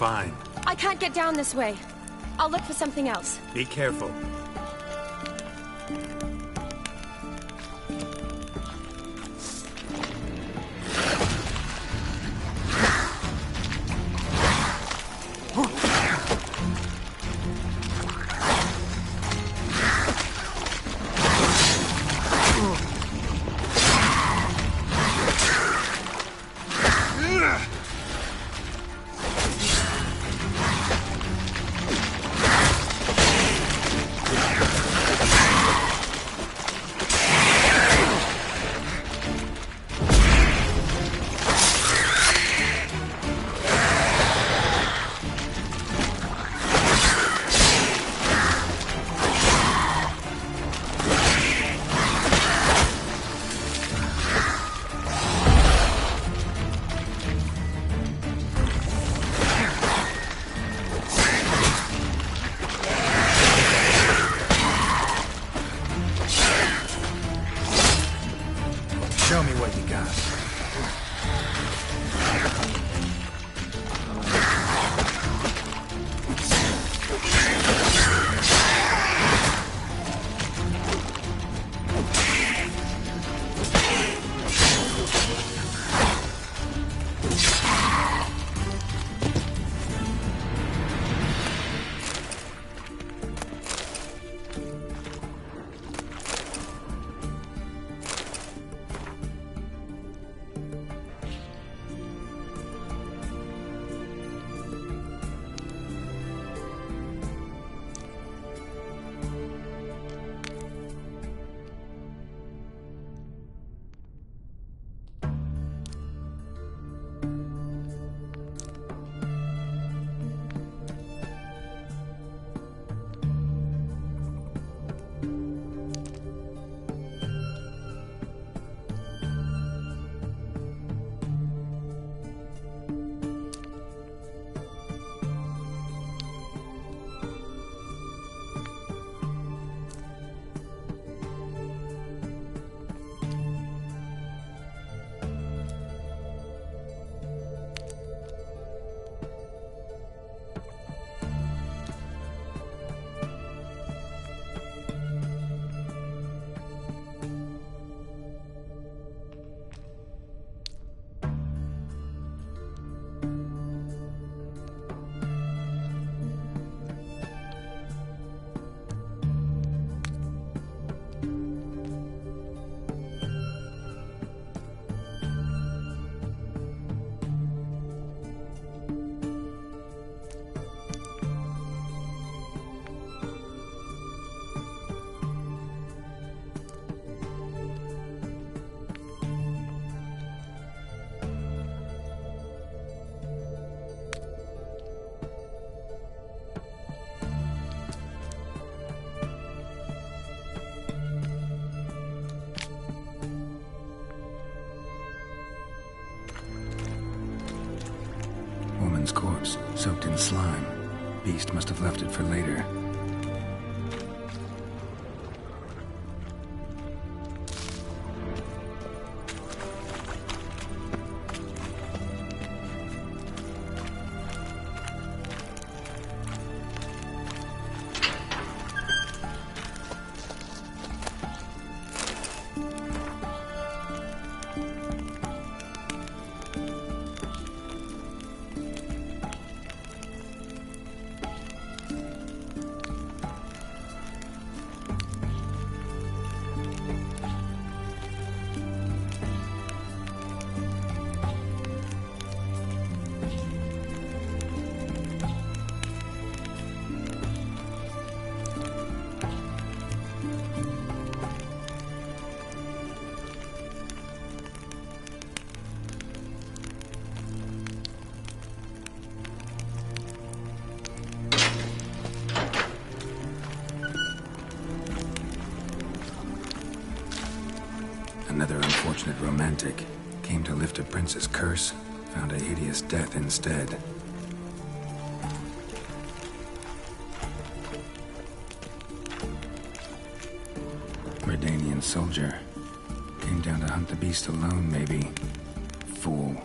fine. I can't get down this way. I'll look for something else. Be careful. Show me what you got. Woman's corpse, soaked in slime. Beast must have left it for later. Another unfortunate romantic came to lift a prince's curse, found a hideous death instead. Redanian soldier. Came down to hunt the beast alone, maybe. Fool.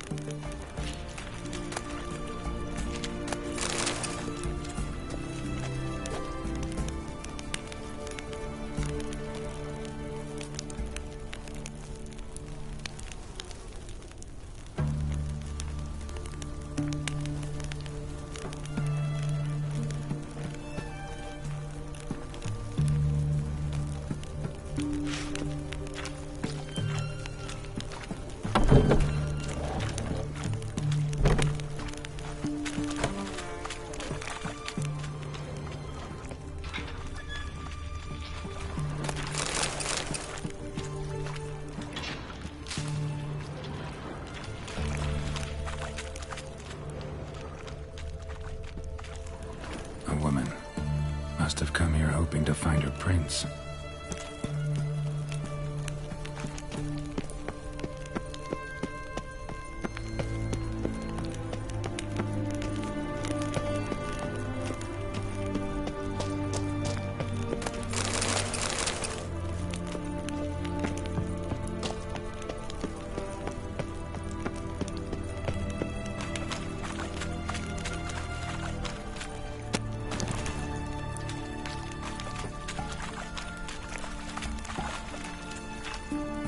your prince.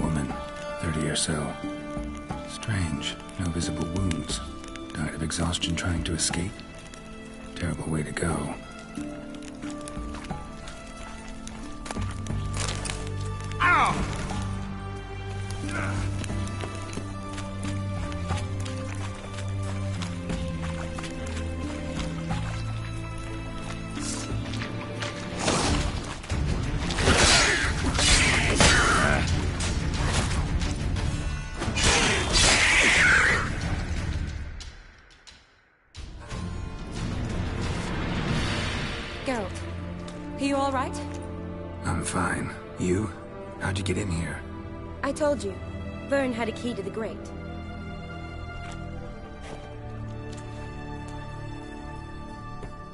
Woman, 30 or so. Strange, no visible wounds. Died of exhaustion trying to escape. Terrible way to go. Geralt, are you all right? I'm fine. You? How'd you get in here? I told you. Vern had a key to the grate.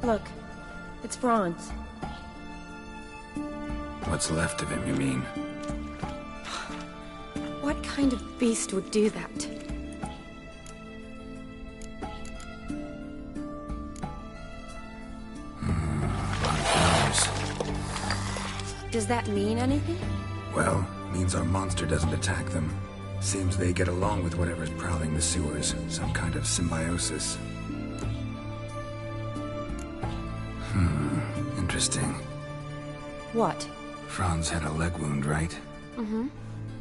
Look, it's Franz. What's left of him, you mean? What kind of beast would do that? Does that mean anything? Well, means our monster doesn't attack them. Seems they get along with whatever's prowling the sewers. Some kind of symbiosis. Interesting. What? Franz had a leg wound, right? Mm-hmm.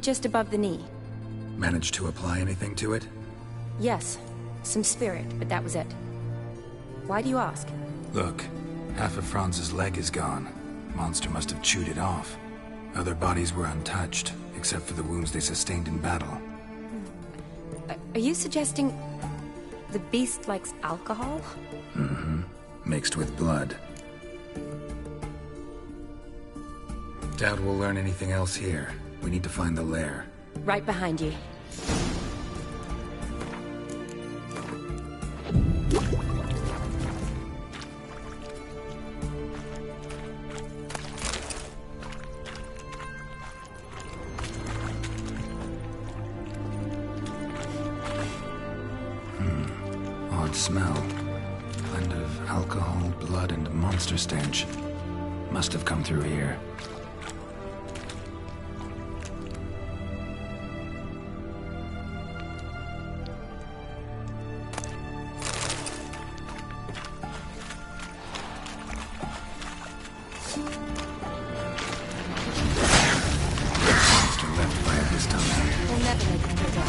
Just above the knee. Managed to apply anything to it? Yes. Some spirit, but that was it. Why do you ask? Look, half of Franz's leg is gone. Monster must have chewed it off. Other bodies were untouched, except for the wounds they sustained in battle. Are you suggesting the beast likes alcohol? Mm-hmm. Mixed with blood. Doubt we'll learn anything else here. We need to find the lair. Right behind you. Odd smell. Blend of alcohol, blood, and monster stench. Must have come through here. Monster left by it this time. We'll never make it through that.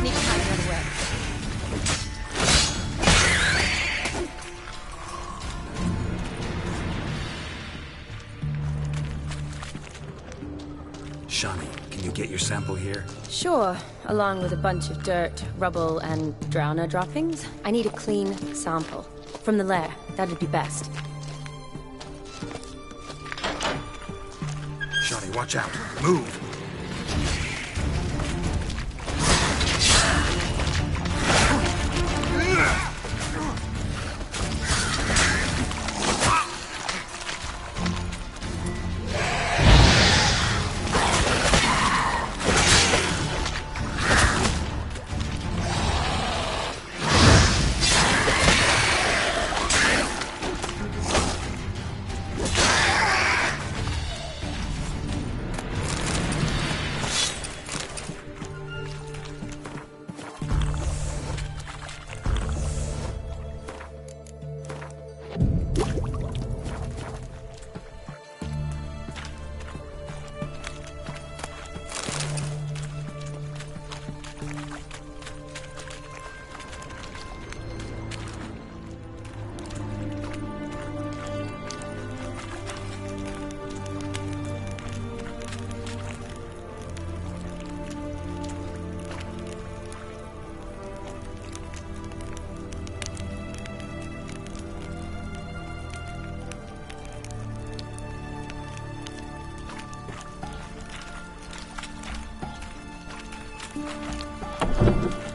Need to find another way. Shani, can you get your sample here? Sure, along with a bunch of dirt, rubble, and drowner droppings. I need a clean sample. From the lair, that'd be best. Shani, watch out. Move!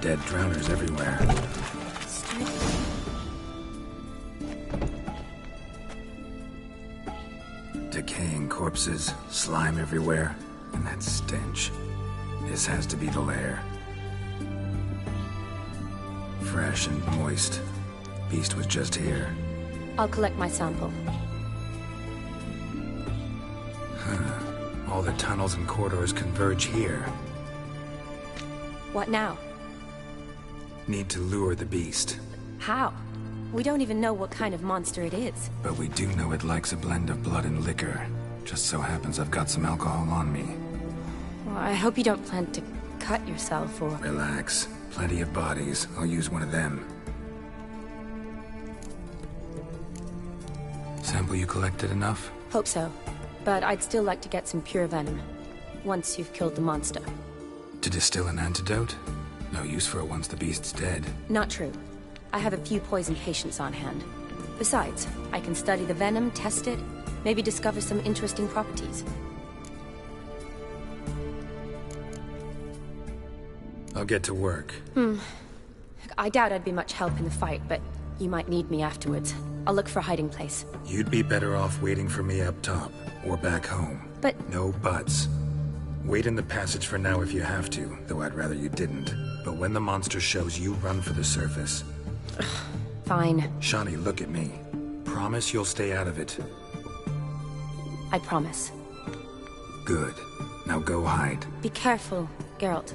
Dead drowners everywhere. Decaying corpses, slime everywhere, and that stench. This has to be the lair. Fresh and moist. Beast was just here. I'll collect my sample. All the tunnels and corridors converge here. What now? Need to lure the beast. How? We don't even know what kind of monster it is. But we do know it likes a blend of blood and liquor. Just so happens I've got some alcohol on me. Well, I hope you don't plan to cut yourself or... Relax. Plenty of bodies. I'll use one of them. Sample you collected enough? Hope so. But I'd still like to get some pure venom. Once you've killed the monster. To distill an antidote? No use for it once the beast's dead. Not true. I have a few poison patients on hand. Besides, I can study the venom, test it, maybe discover some interesting properties. I'll get to work. I doubt I'd be much help in the fight, but you might need me afterwards. I'll look for a hiding place. You'd be better off waiting for me up top, or back home. But... No buts. Wait in the passage for now if you have to, though I'd rather you didn't. But when the monster shows, you run for the surface. Fine. Shawnee, look at me. Promise you'll stay out of it. I promise. Good. Now go hide. Be careful, Geralt.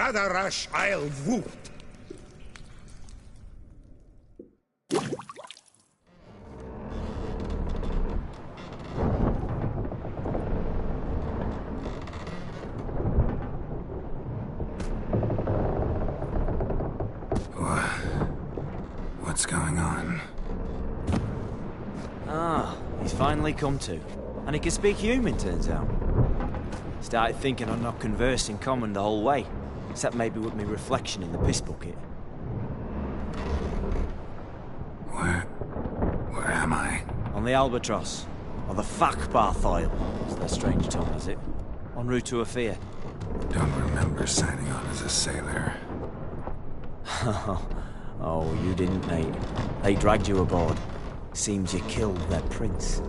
Gadarash I'll whoop. What's going on? Ah, he's finally come to. And he can speak human, turns out. Started thinking I'm not conversing common the whole way. Except maybe with me reflection in the piss bucket. Where am I? On the Albatross. Or the Fakbarthoil, as their strange tongue has it. En route to Afir. Don't remember signing on as a sailor. Oh, you didn't, mate. They dragged you aboard. Seems you killed their prince.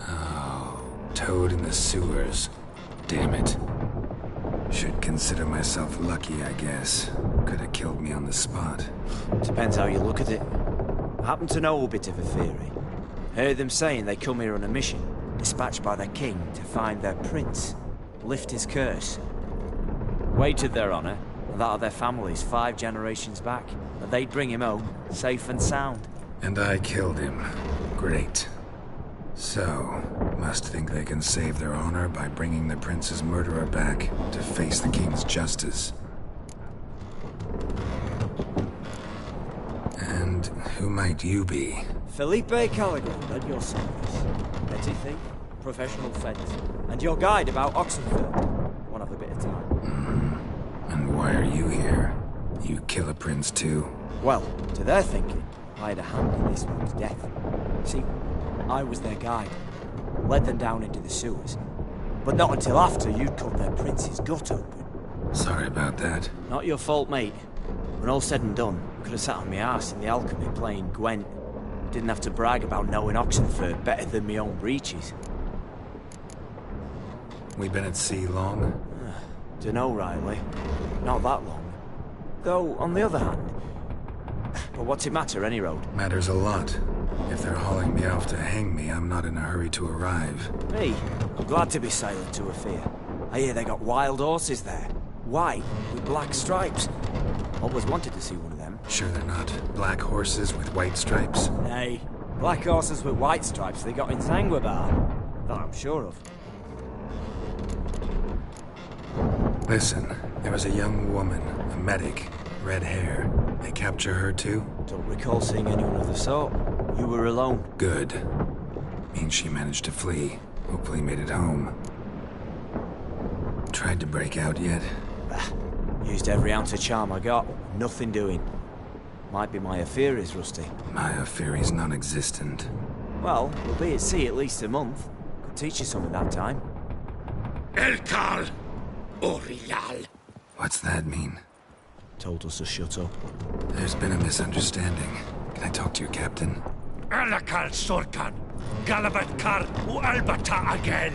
Oh, toad in the sewers. Damn it. Should consider myself lucky, I guess. Could have killed me on the spot. Depends how you look at it. I happen to know a bit of a theory. Heard them saying they come here on a mission, dispatched by their king to find their prince, lift his curse. Wagered their honor, and that of their families 5 generations back, that they'd bring him home, safe and sound. And I killed him. Great. So, must think they can save their honor by bringing the prince's murderer back to face the king's justice. And who might you be? Felipe Caligan, at your service. Petty thief, professional fence, and your guide about Oxenford. One of a bit of time. And why are you here? You kill a prince too? Well, to their thinking, I had a hand in this one's death. See, I was their guide. Led them down into the sewers. But not until after you'd cut their prince's gut open. Sorry about that. Not your fault, mate. When all said and done, could have sat on my arse in the alchemy playing Gwent. Didn't have to brag about knowing Oxenford better than my own breeches. We been at sea long? Dunno, Riley. Not that long. Though, on the other hand... But what's it matter, any road? Matters a lot. If they're hauling me off to hang me, I'm not in a hurry to arrive. Me? I'm glad to be sailing to Afir. I hear they got wild horses there. White, with black stripes. Always wanted to see one of them. Sure they're not black horses with white stripes? Nay, black horses with white stripes they got in Zangwabar. That I'm sure of. Listen, there was a young woman, a medic, red hair. They capture her too? Don't recall seeing anyone of the sort. You were alone. Good. Means she managed to flee. Hopefully made it home. Tried to break out yet? Used every ounce of charm I got. Nothing doing. Might be my affair is rusty. My affair is non-existent. Well, we'll be at sea at least a month. Could teach you something that time. Elkal Orial. What's that mean? Told us to shut up. There's been a misunderstanding. Can I talk to your captain? Alakal Sorkan. Galabat Kar U Albata Agel.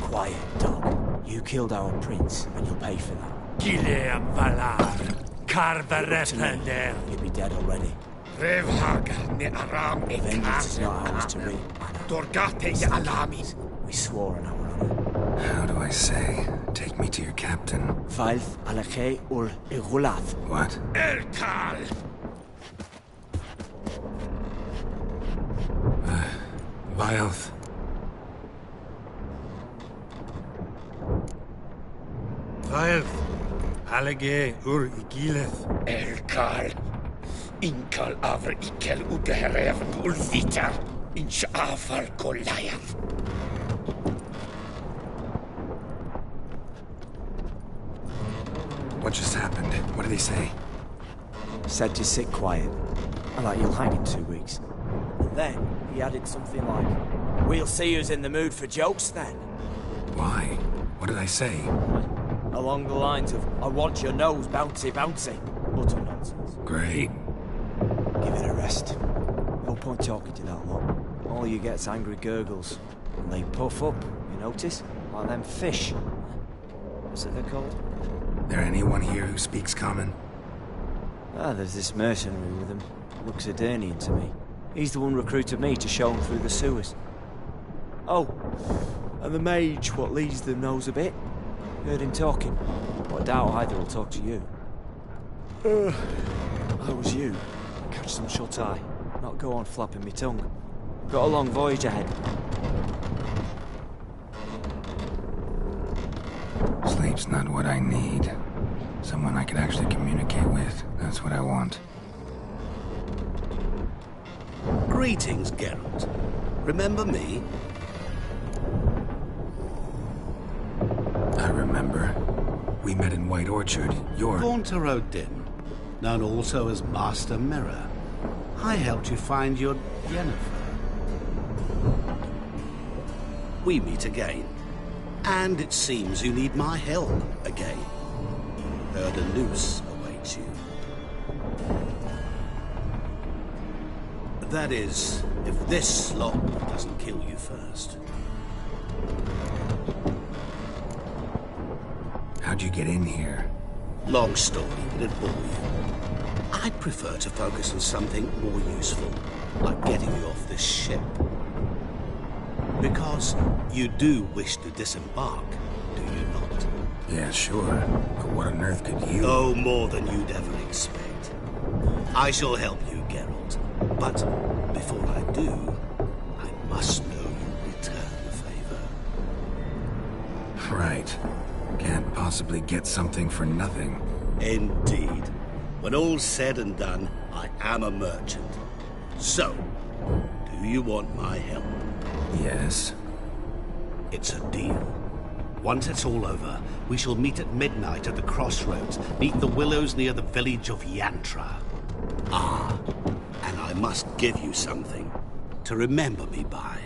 Quiet, dog. You killed our prince, and you'll pay for that. Gileam Valar. Karvarepender. You'd be dead already. Revhagar ne Aram Vengeance is not ours to reap. Torgate ya Alamis. We swore on our honor. How do I say? Take me to your captain. Valf alakhe ur igulath. What? Elkal. Vilth. Vilth. Halege ur Igileth. Elkal. Inkal avr ikel ugeherev ulviter. Inch afal Goliath. What just happened? What did he say? Said to sit quiet. And that you'll hang in 2 weeks. And then he added something like, "We'll see who's in the mood for jokes then." Why? What did I say? Along the lines of, "I want your nose bouncy bouncy." Utter nonsense. Great. Give it a rest. No point talking to that lot. All you get's angry gurgles. And they puff up, you notice? Like them fish. What's it they're called? There anyone here who speaks common? There's this mercenary with him. Looks Adernian to me. He's the one recruited me to show him through the sewers. Oh, and the mage what leads them knows a bit. Heard him talking, but I doubt either will talk to you. How was you? Catch some shut-eye, not go on flapping me tongue. Got a long voyage ahead. Sleep's not what I need. Someone I could actually communicate with. That's what I want. Greetings, Geralt. Remember me? I remember. We met in White Orchard. You're... Gaunter O'Din, known also as Master Mirror. I helped you find your Yennefer. We meet again. And it seems you need my help again. Heard a noose awaits you. That is, if this slop doesn't kill you first. How'd you get in here? Long story, it'd bore you. I'd prefer to focus on something more useful, like getting you off this ship. Because you do wish to disembark, do you not? Yeah, sure. But what on earth could you... Oh, more than you'd ever expect. I shall help you, Geralt. But before I do, I must know you return the favor. Right. Can't possibly get something for nothing. Indeed. When all's said and done, I am a merchant. So, do you want my help? Yes. It's a deal. Once it's all over, we shall meet at midnight at the crossroads, beneath the willows near the village of Yantra. Ah, and I must give you something to remember me by.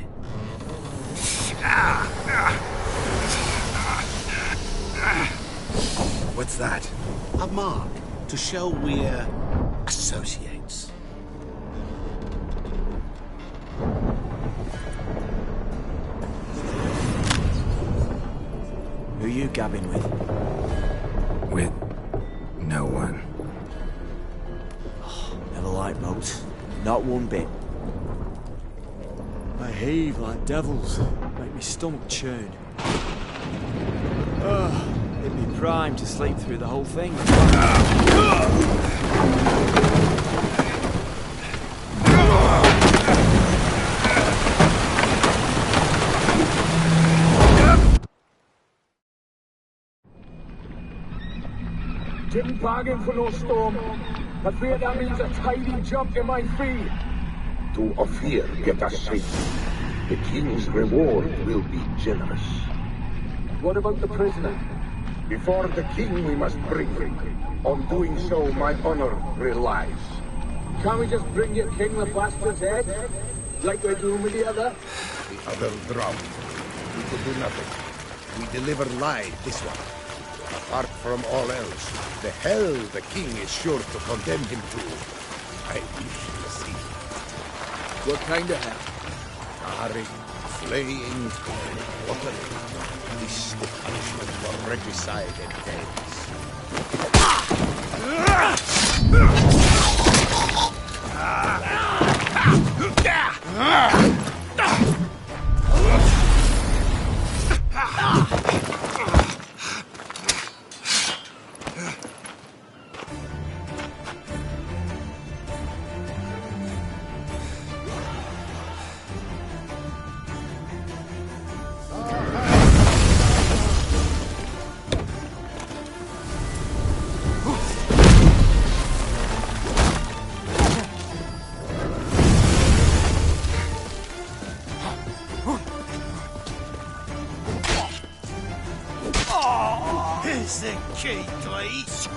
What's that? A mark to show we're associates. Who are you gabbing with? With... no one. Never liked boats. Not one bit. I heave like devils. Make me stomach churn. It'd be prime to sleep through the whole thing. Didn't bargain for no storm. I fear that means a tidy jump in my fee. To Ophir get us safe. The king's reward will be generous. What about the prisoner? Before the king we must bring him. On doing so, my honor relies. Can't we just bring your king the bastard's head? Like we're doing with the other? The other drowned. We could do nothing. We deliver live this one. Apart from all else, the hell the king is sure to condemn him to. I wish to see. What kind of hell? Charring, flaying, watering. This the punishment for regicide and deaths. Here's the key, please.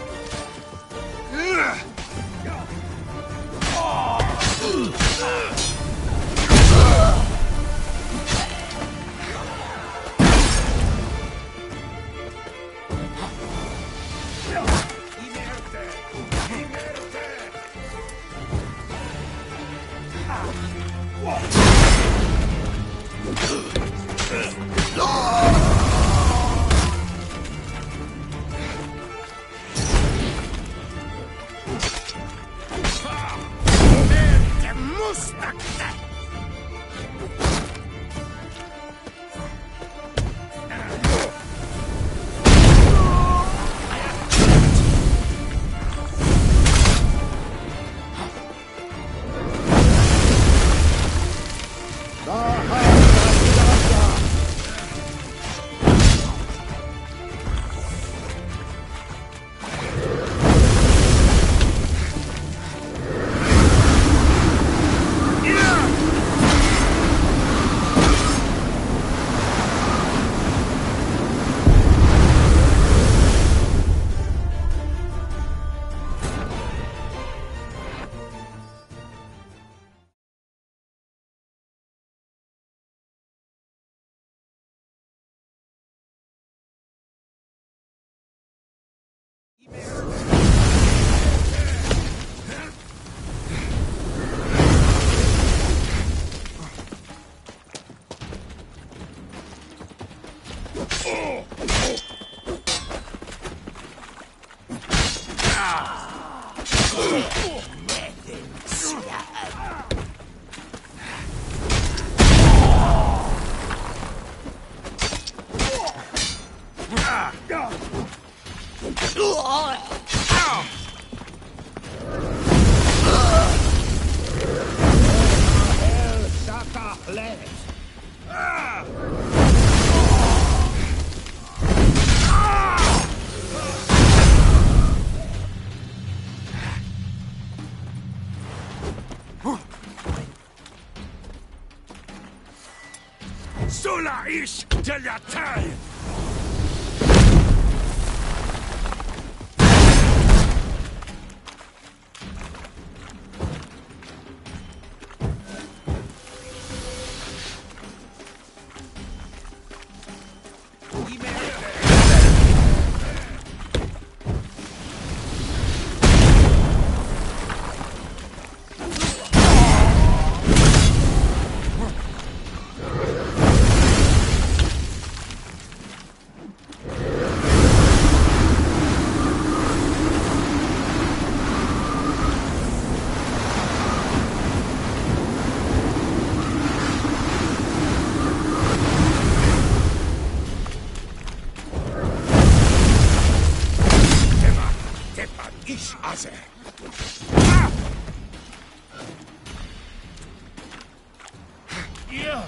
Sola ish delatai! Ish Aze. Yeah!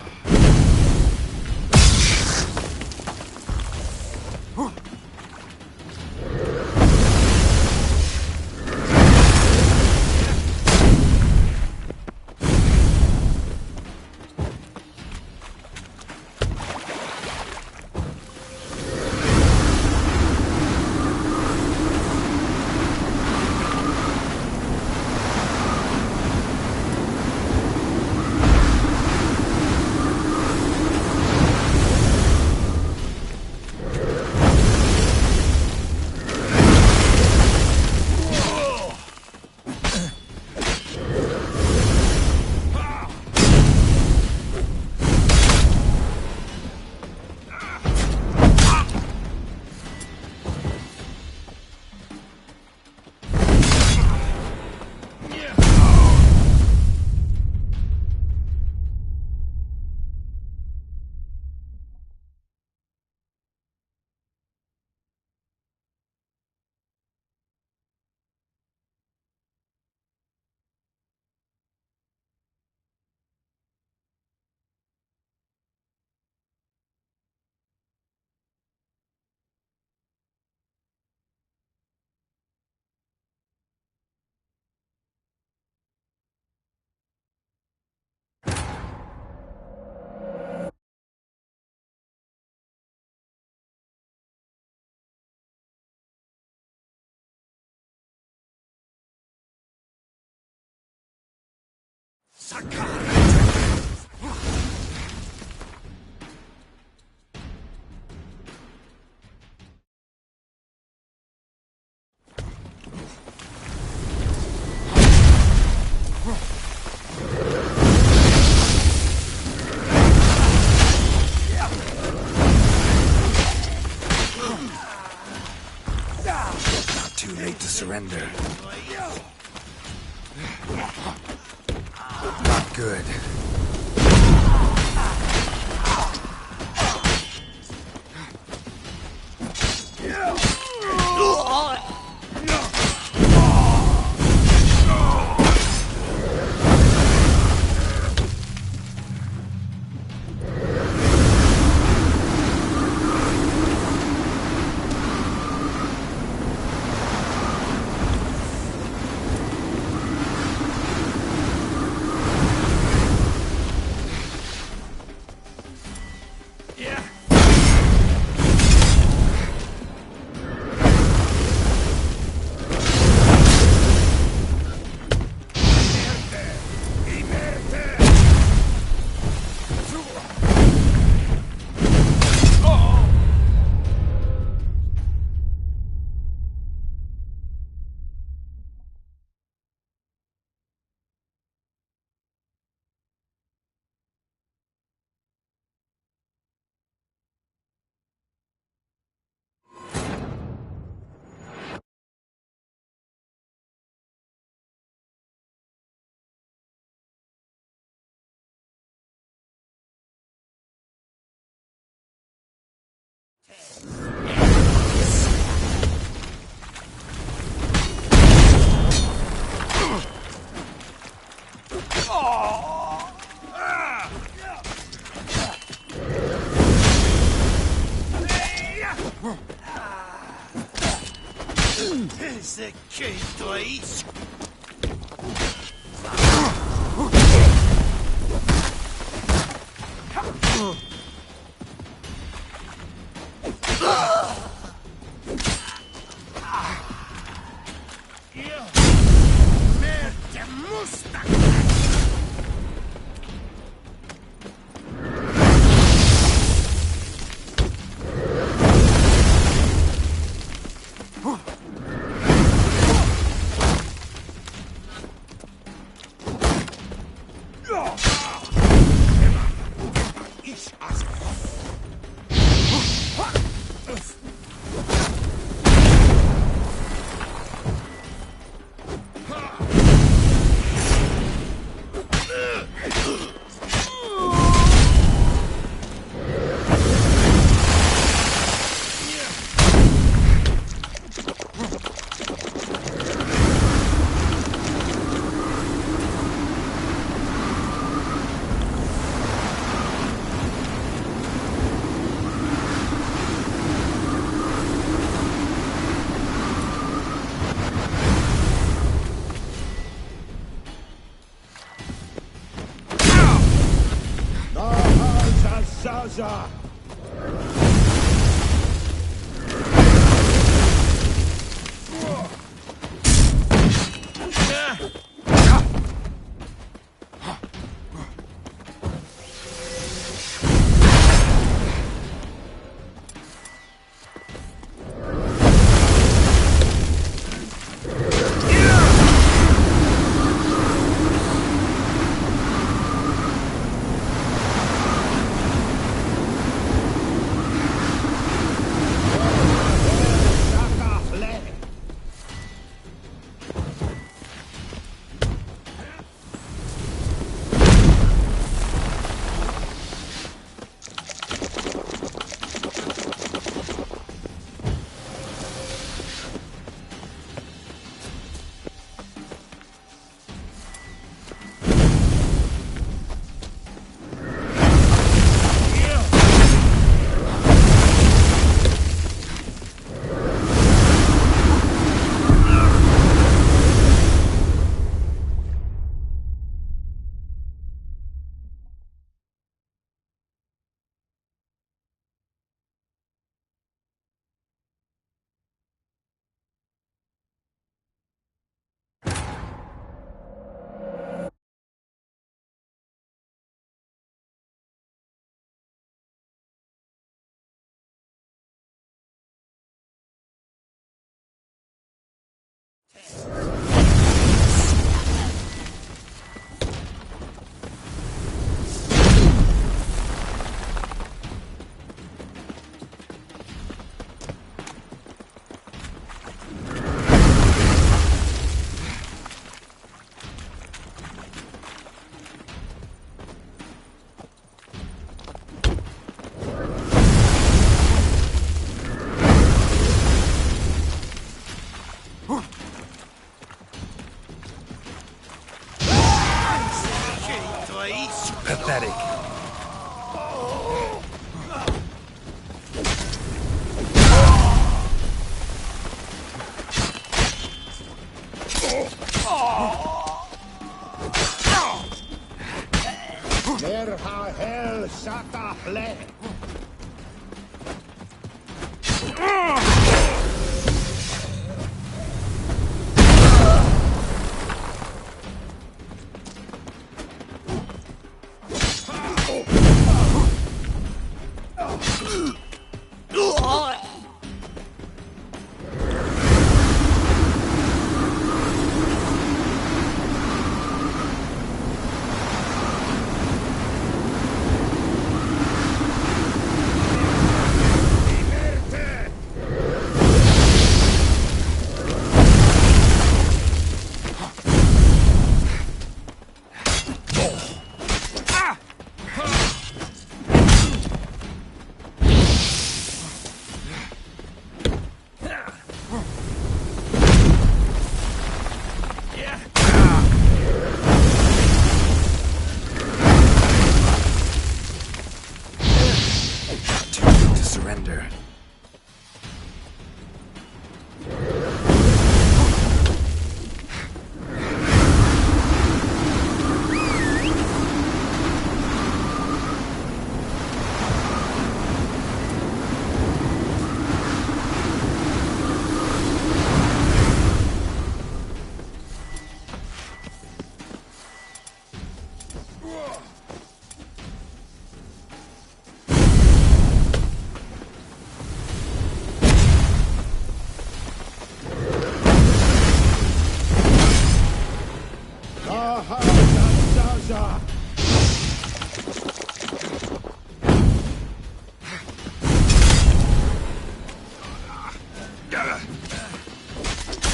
Too late to surrender. Not good. C'est que toi ici. Zaza! Pathetic. Merha hel sata hle.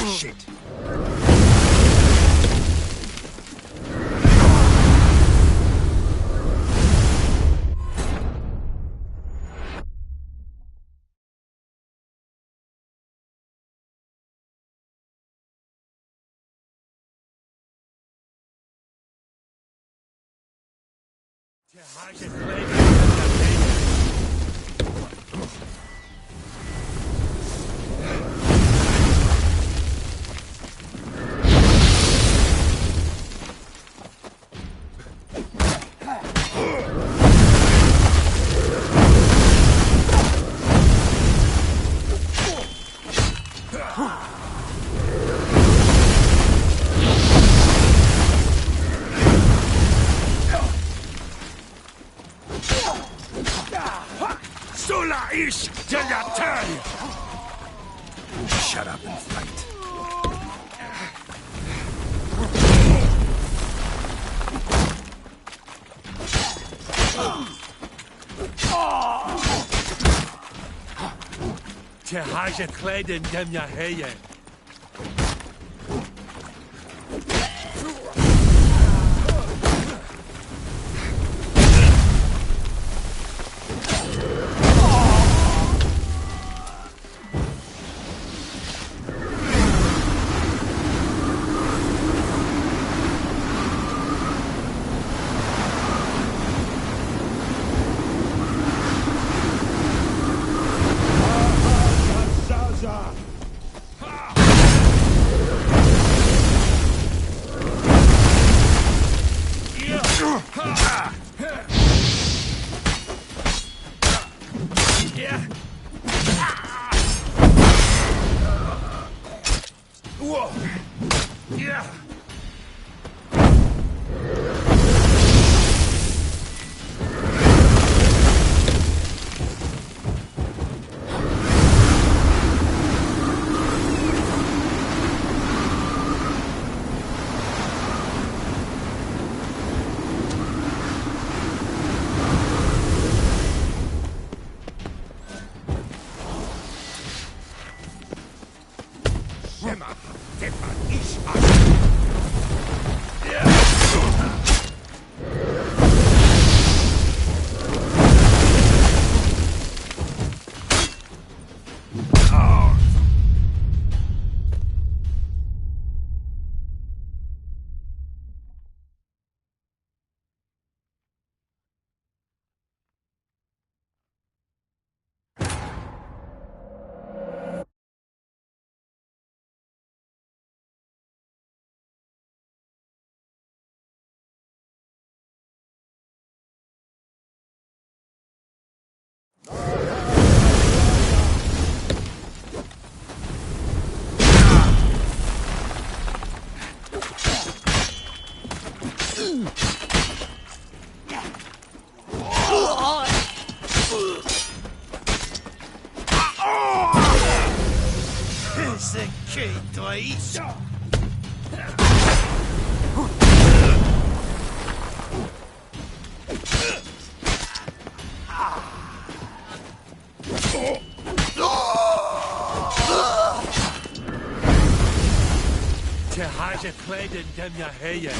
Shit. Sula ish Jayatan! Shut up and fight. Tehaja Kleden Demya Heye. Tehaja Kleden Demya Heye.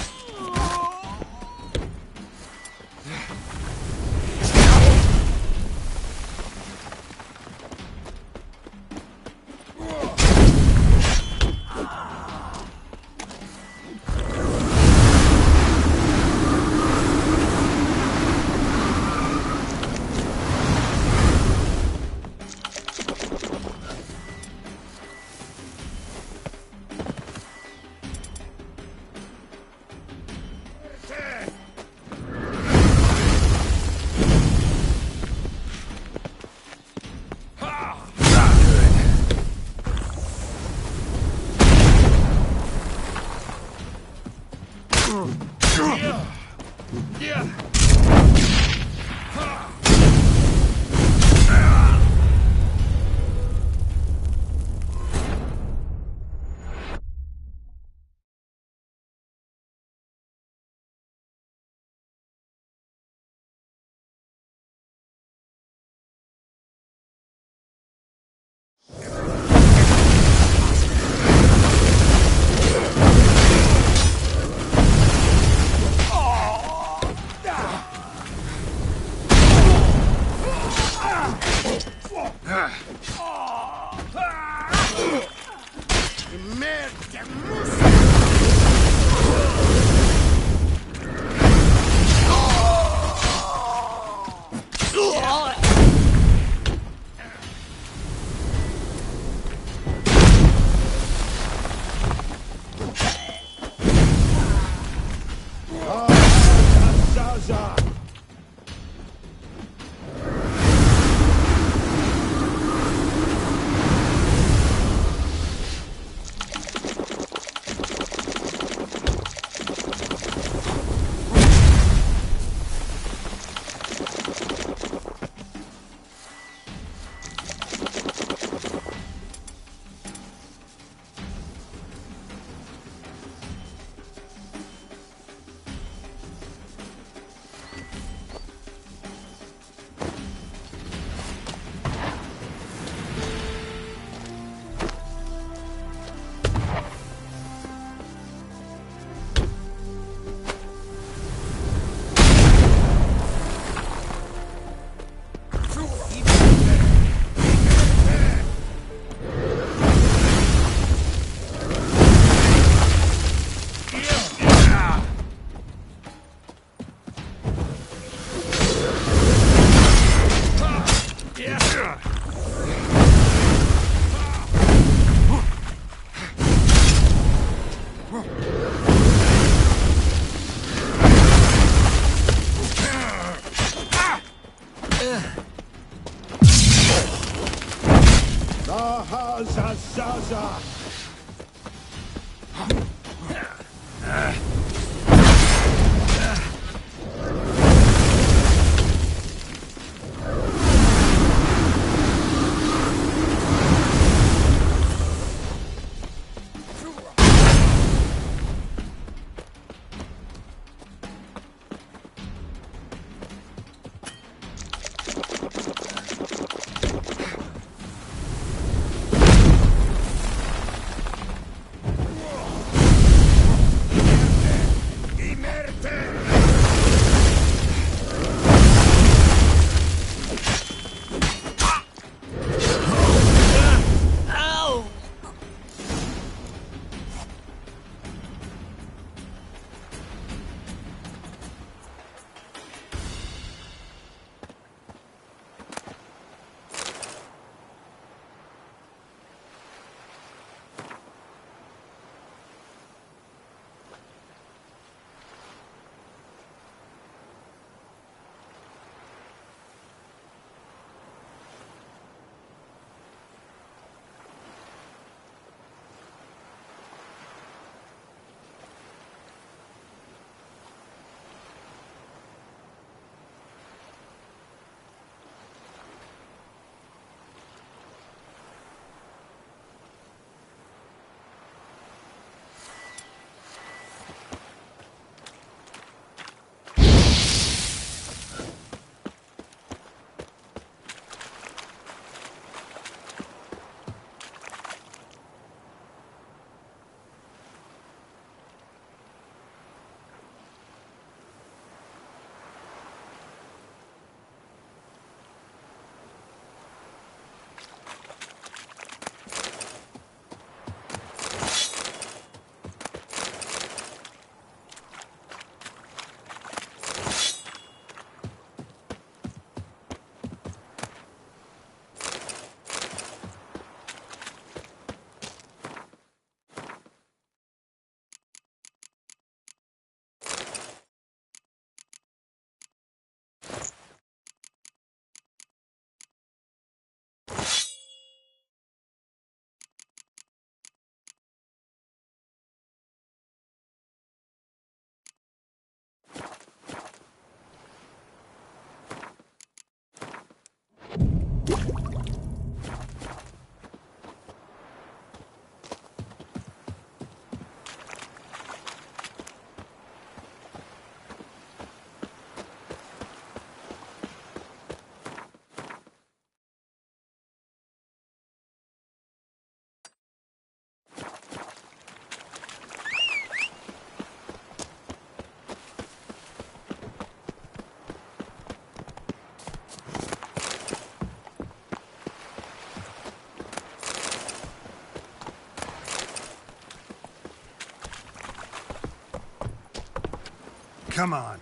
Come on.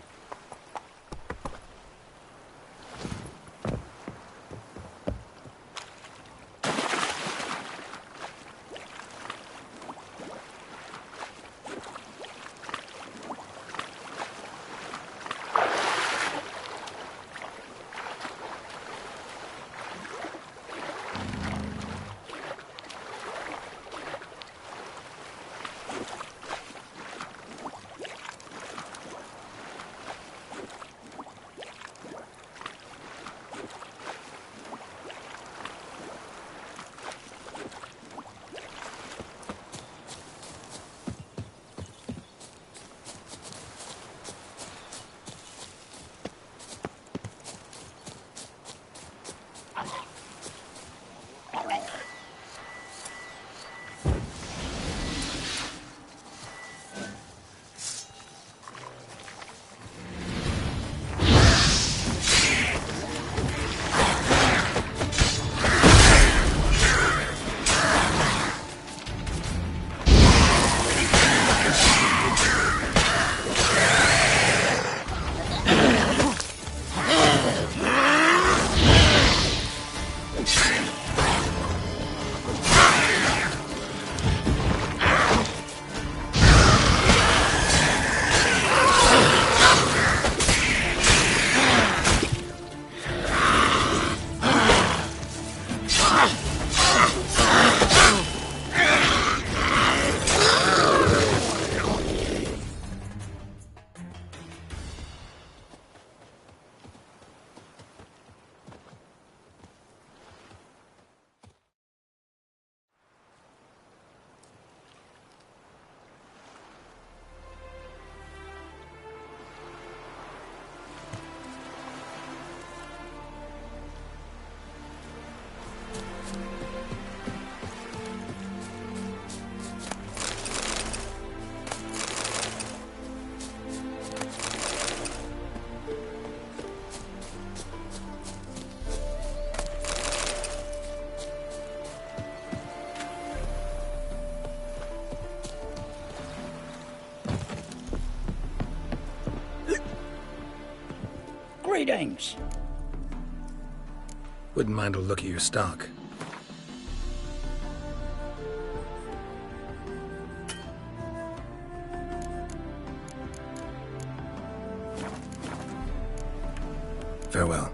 Greetings. Wouldn't mind a look at your stock. Farewell.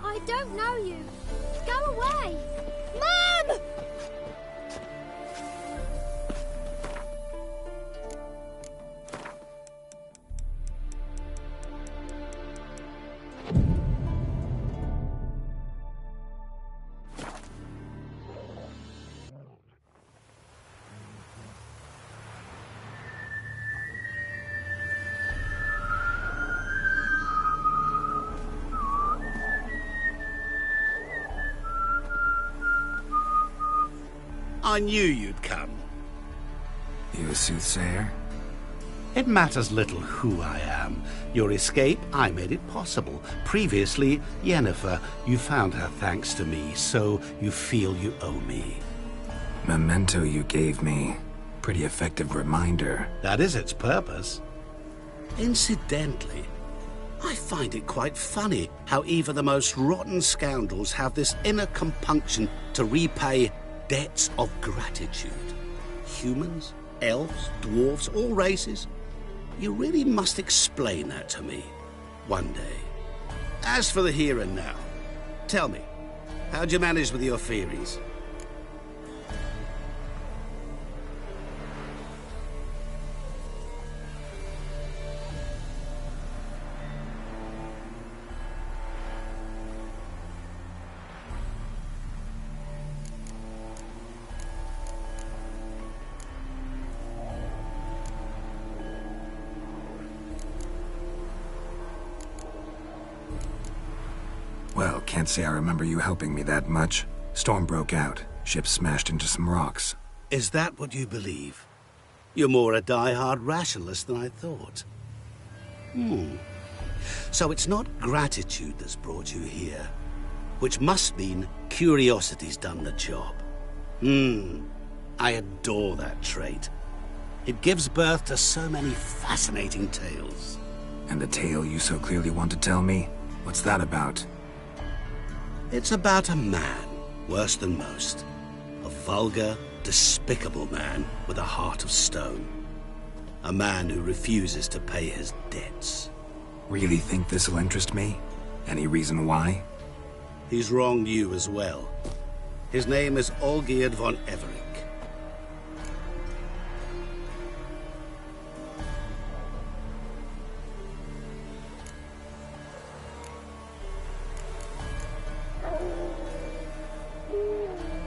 I don't know you. Go away. Mom! I knew you'd come. You a soothsayer? It matters little who I am. Your escape, I made it possible. Previously, Yennefer, you found her thanks to me, so you feel you owe me. Memento you gave me. Pretty effective reminder. That is its purpose. Incidentally, I find it quite funny how even the most rotten scoundrels have this inner compunction to repay debts of gratitude. Humans, elves, dwarves, all races. You really must explain that to me one day. As for the here and now, tell me, how'd you manage with your theories? Well, can't say I remember you helping me that much. Storm broke out. Ship smashed into some rocks. Is that what you believe? You're more a die-hard rationalist than I thought. So it's not gratitude that's brought you here, which must mean curiosity's done the job. I adore that trait. It gives birth to so many fascinating tales. And the tale you so clearly want to tell me? What's that about? It's about a man, worse than most. A vulgar, despicable man with a heart of stone. A man who refuses to pay his debts. Really think this'll interest me? Any reason why? He's wronged you as well. His name is Olgierd von Everick.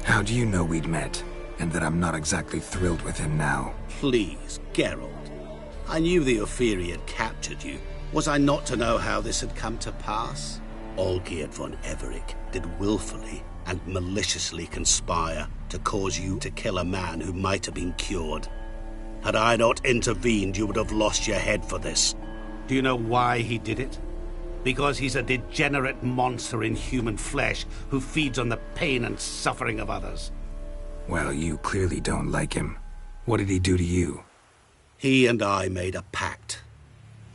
How do you know we'd met, and that I'm not exactly thrilled with him now? Please, Geralt. I knew the Ophiri had captured you. Was I not to know how this had come to pass? Olgierd von Everick did willfully and maliciously conspire to cause you to kill a man who might have been cured. Had I not intervened, you would have lost your head for this. Do you know why he did it? Because he's a degenerate monster in human flesh who feeds on the pain and suffering of others. Well, you clearly don't like him. What did he do to you? He and I made a pact.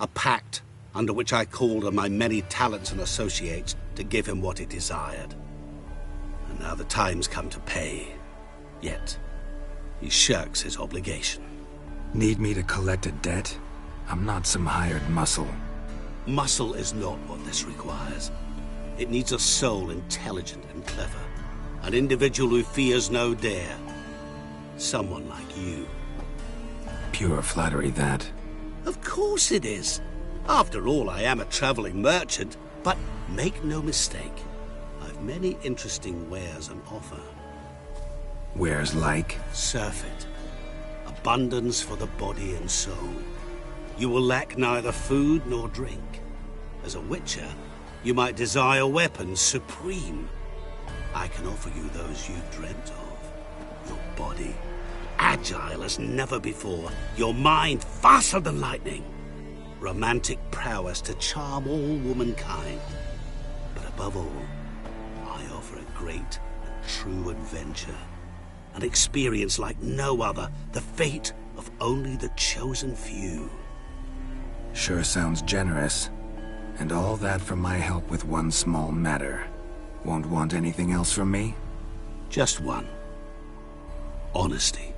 A pact under which I called on my many talents and associates to give him what he desired. And now the time's come to pay. Yet, he shirks his obligation. Need me to collect a debt? I'm not some hired muscle. Muscle is not what this requires. It needs a soul intelligent and clever. An individual who fears no dare. Someone like you. Pure flattery, that. Of course it is. After all, I am a traveling merchant. But make no mistake, I've many interesting wares on offer. Wares like? Surfeit. Abundance for the body and soul. You will lack neither food nor drink. As a witcher, you might desire weapons supreme. I can offer you those you've dreamt of. Your body, agile as never before. Your mind, faster than lightning. Romantic prowess to charm all womankind. But above all, I offer a great and true adventure. An experience like no other. The fate of only the chosen few. Sure sounds generous. And all that for my help with one small matter. Won't want anything else from me? Just one. Honesty.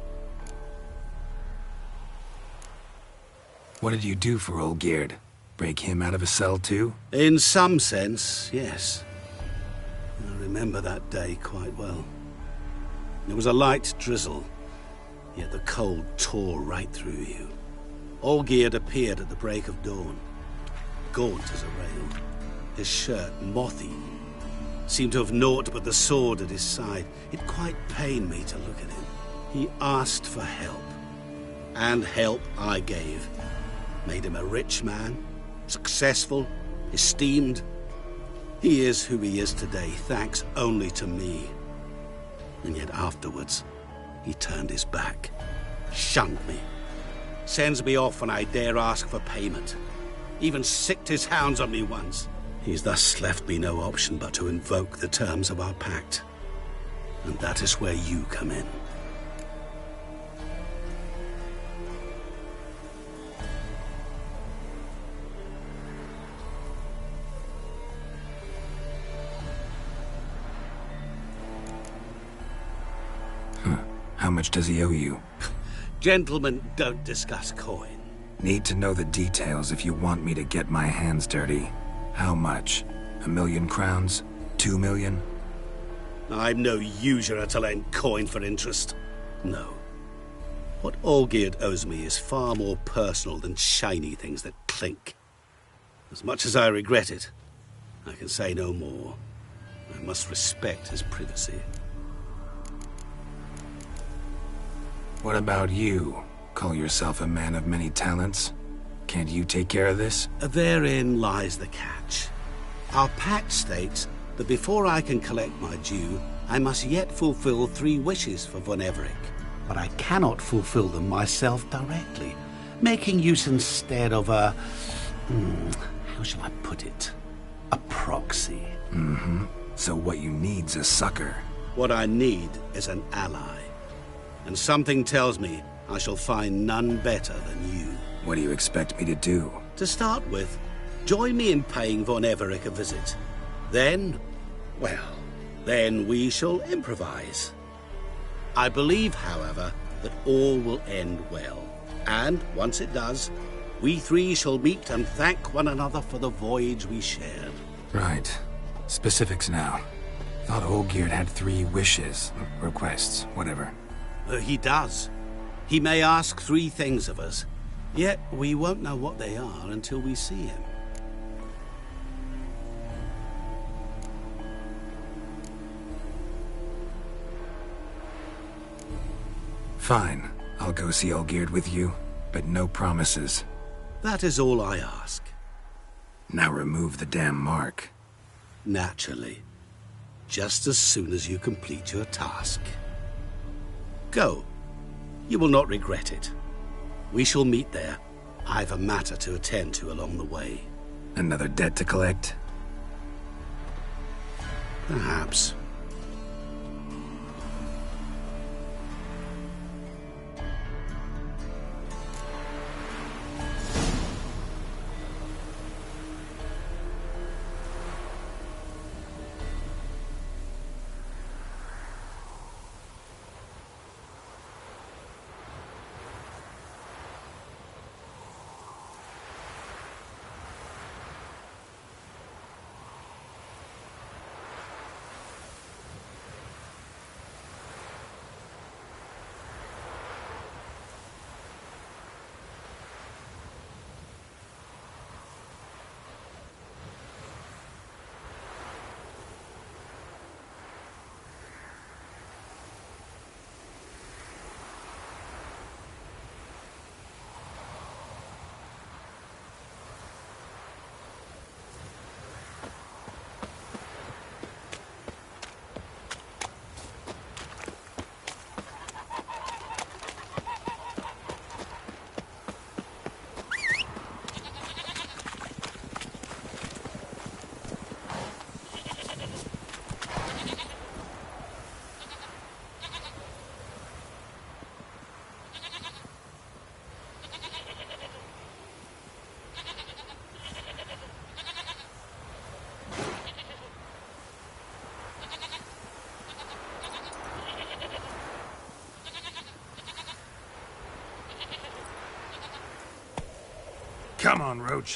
What did you do for Olgierd? Break him out of a cell too? In some sense, yes. I remember that day quite well. There was a light drizzle, yet the cold tore right through you. Olgierd appeared at the break of dawn, gaunt as a rail, his shirt moth-eaten. Seemed to have naught but the sword at his side. It quite pained me to look at him. He asked for help, and help I gave. Made him a rich man, successful, esteemed. He is who he is today, thanks only to me. And yet afterwards, he turned his back, shunned me, sends me off when I dare ask for payment. Even sicked his hounds on me once. He's thus left me no option but to invoke the terms of our pact. And that is where you come in. How much does he owe you? Gentlemen don't discuss coin. Need to know the details if you want me to get my hands dirty. How much? 1,000,000 crowns? 2 million? I'm no usurer to lend coin for interest. No. What Olgierd owes me is far more personal than shiny things that clink. As much as I regret it, I can say no more. I must respect his privacy. What about you? Call yourself a man of many talents? Can't you take care of this? Therein lies the catch. Our pact states that before I can collect my due, I must yet fulfill 3 wishes for Von Everec. But I cannot fulfill them myself directly, making use instead of a... how shall I put it? A proxy. So what you need's a sucker. What I need is an ally. And something tells me I shall find none better than you. What do you expect me to do? To start with, join me in paying Von Everec a visit. Then, well, then we shall improvise. I believe, however, that all will end well. And once it does, we 3 shall meet and thank one another for the voyage we shared. Right. Specifics now. Thought Olgierd had 3 wishes, requests, whatever. He does. He may ask 3 things of us, yet we won't know what they are until we see him. Fine. I'll go see Olgierd with you, but no promises. That is all I ask. Now remove the damn mark. Naturally. Just as soon as you complete your task. Go. You will not regret it. We shall meet there. I've a matter to attend to along the way. Another debt to collect? Perhaps. Come on, Roach.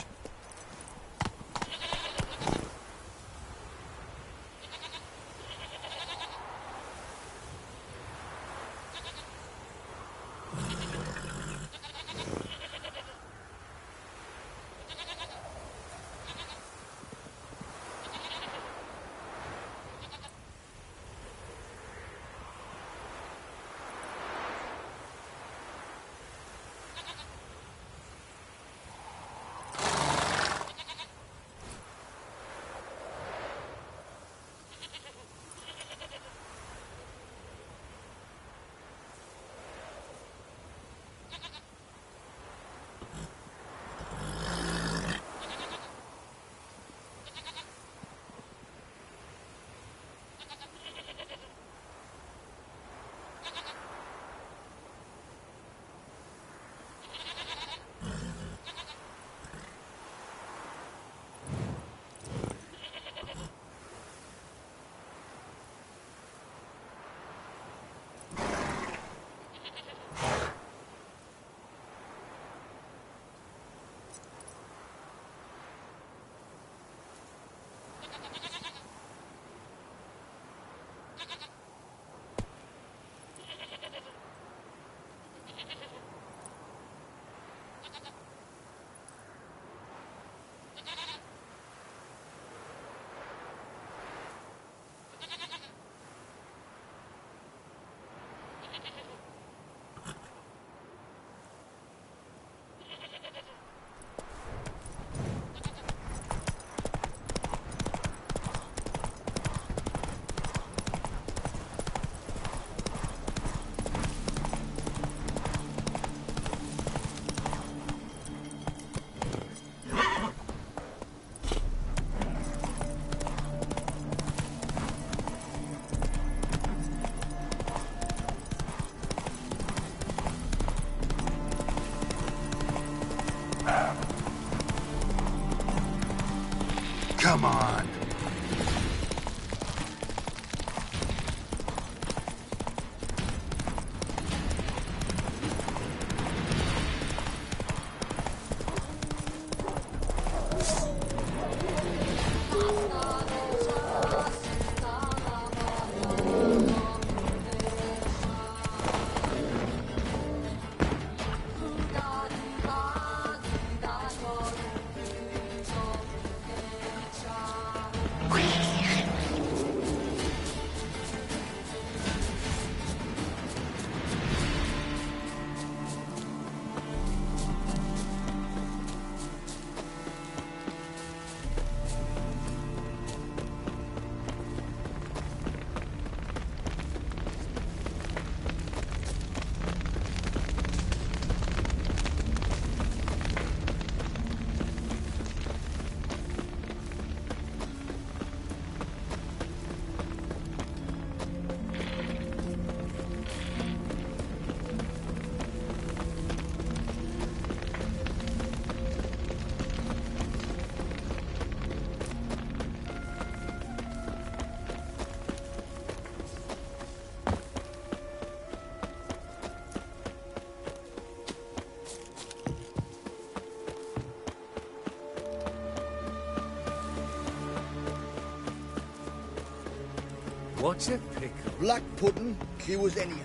What's a pickle? Black pudding, clear as any.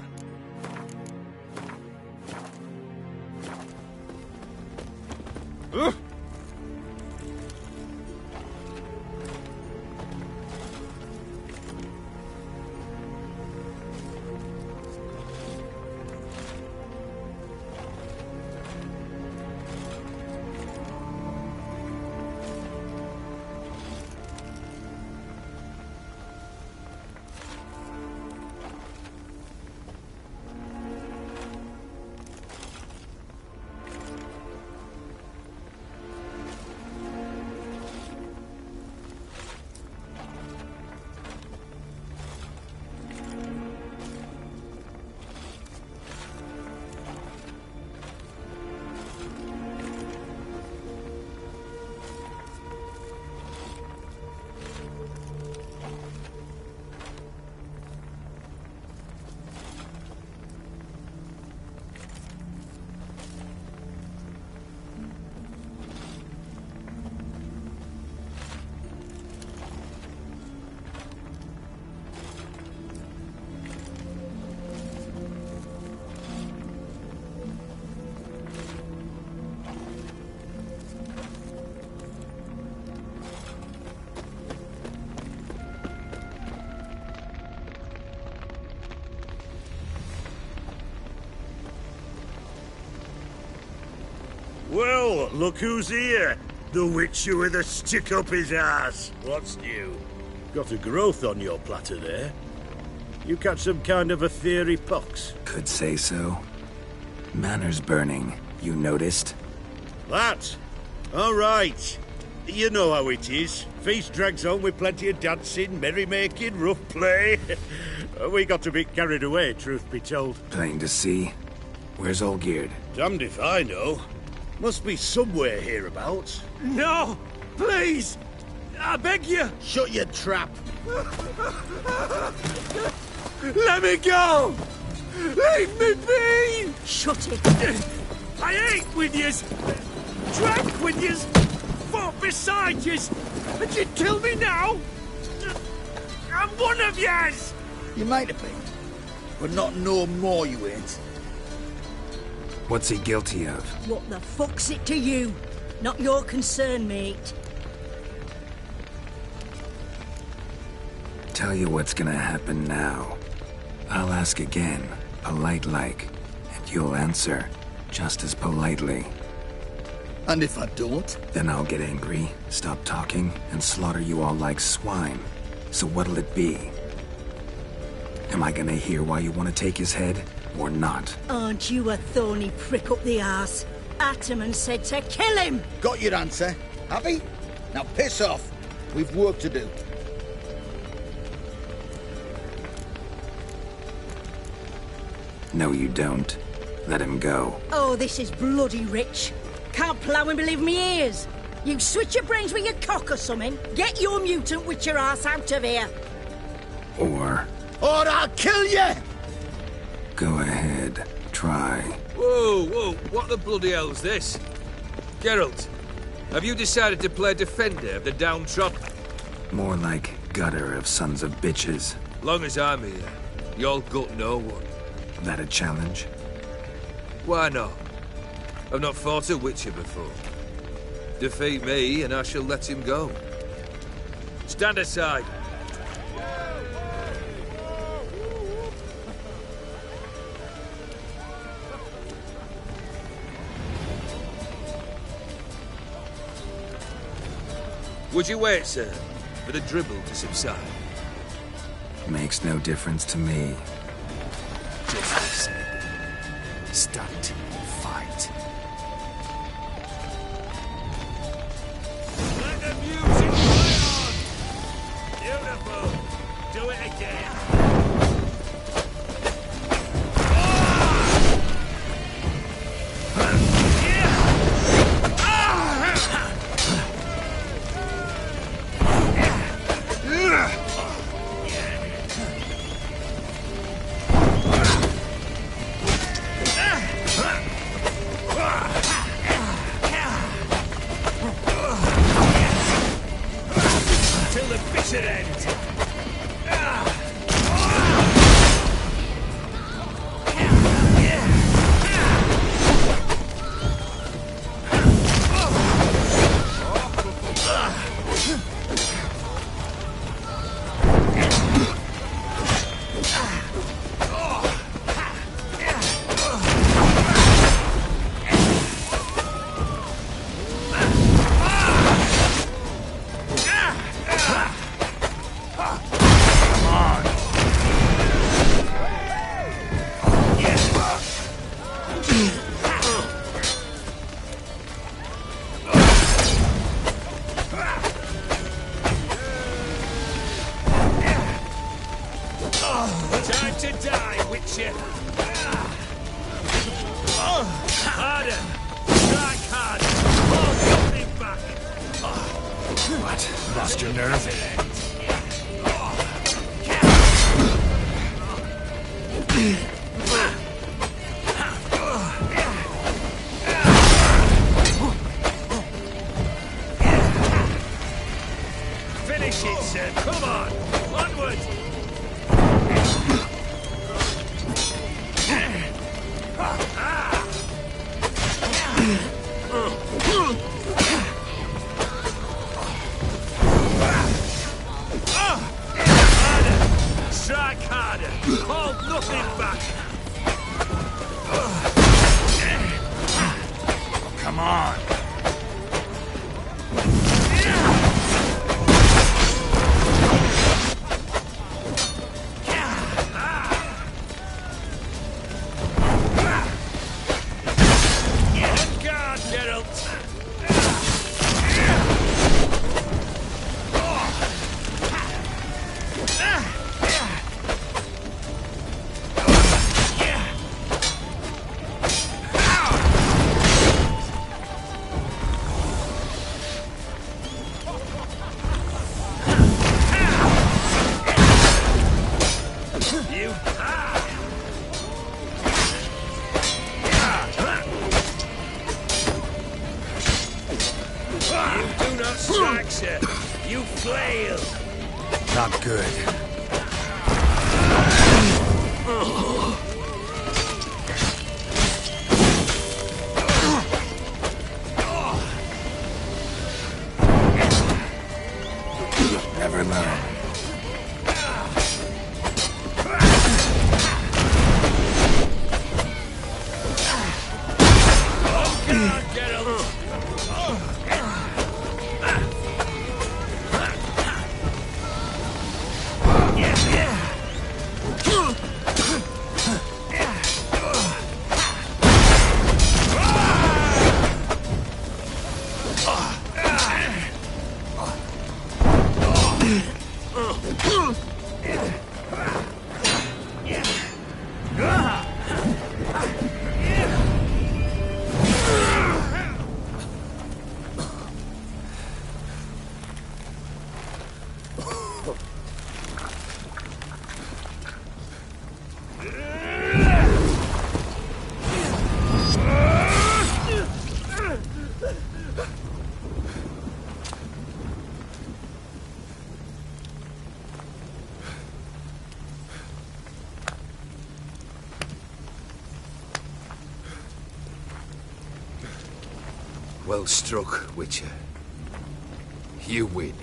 Well, look who's here. The witcher with a stick up his ass. What's new? Got a growth on your platter there. You catch some kind of a theory pox? Could say so. Manners burning, you noticed? That? All right. You know how it is. Feast drags on with plenty of dancing, merrymaking, rough play. We got a bit carried away, truth be told. Plain to see. Where's Olgierd? Damned if I know. Must be somewhere hereabouts. No! Please! I beg you! Shut your trap. Let me go! Leave me be! Shut it. I ate with yous! Drank with yous! Fought beside yous! And you'd kill me now? I'm one of yous! You might have been, but not no more you ain't. What's he guilty of? What the fuck's it to you? Not your concern, mate. Tell you what's gonna happen now. I'll ask again, polite-like, and you'll answer just as politely. And if I don't? Then I'll get angry, stop talking, and slaughter you all like swine. So what'll it be? Am I gonna hear why you want to take his head, or not? Aren't you a thorny prick up the arse? Ataman said to kill him! Got your answer. Happy? Now piss off. We've work to do. No, you don't. Let him go. Oh, this is bloody rich. Can't plough and believe me ears. You switch your brains with your cock or something. Get your mutant witcher ass out of here. Or I'll kill you! go ahead, try. Whoa, whoa, what the bloody hell's this? Geralt, have you decided to play defender of the downtrodden? More like gutter of sons of bitches. Long as I'm here, you'll gut no one. That a challenge? Why not? I've not fought a witcher before. Defeat me and I shall let him go. Stand aside. Would you wait, sir, for the dribble to subside? Makes no difference to me. Just listen. Stand. Fight. Let the music play on! Beautiful! Do it again! Time to die, Witcher! Harder! Strike hard! Hold nothing back! What? Lost your nerve? Finish it, sir! Come on! Onward! Harder! Strike harder! Hold nothing back! Come on! You flail! Not good. Never learn. Well struck, Witcher. You win.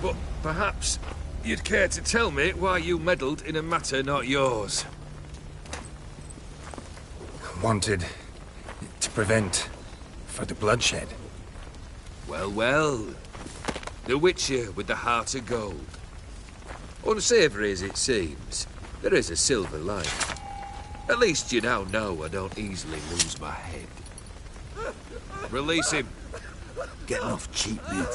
But perhaps you'd care to tell me why you meddled in a matter not yours. Wanted to prevent further bloodshed. Well, well. The Witcher with the heart of gold. Unsavoury as it seems, there is a silver lining. At least you now know I don't easily lose my head. Release him. Getting off cheap, mate.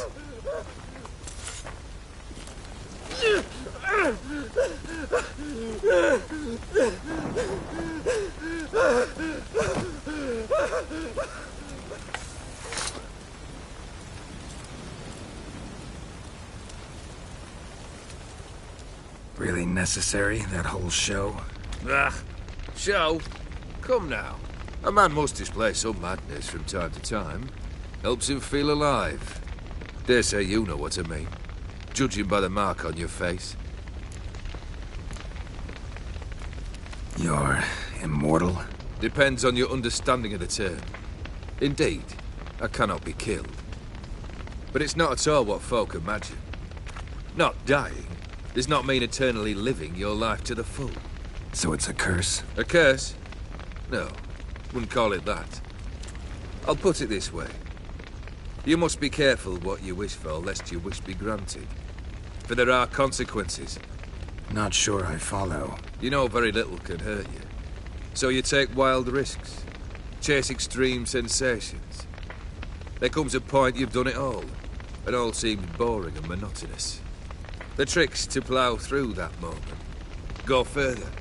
Really necessary, that whole show? Ah, show? Come now. A man must display some madness from time to time. Helps him feel alive. Dare say you know what I mean. Judging by the mark on your face. You're immortal? Depends on your understanding of the term. Indeed, I cannot be killed. But it's not at all what folk imagine. Not dying, does not mean eternally living your life to the full. So it's a curse? A curse? No, wouldn't call it that. I'll put it this way. You must be careful what you wish for, lest your wish be granted. For there are consequences. Not sure I follow. You know very little can hurt you. So you take wild risks. Chase extreme sensations. There comes a point you've done it all, and all seems boring and monotonous. The trick's to plough through that moment. Go further.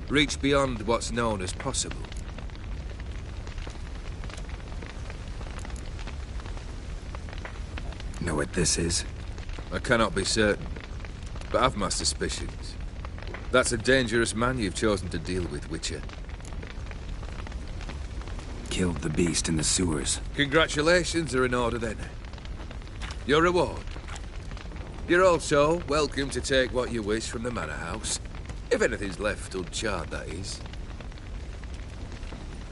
Reach beyond what's known as possible. Know what this is? I cannot be certain, but I've my suspicions. That's a dangerous man you've chosen to deal with, Witcher. Killed the beast in the sewers. Congratulations are in order then. Your reward. You're also welcome to take what you wish from the manor house. If anything's left uncharred, that is.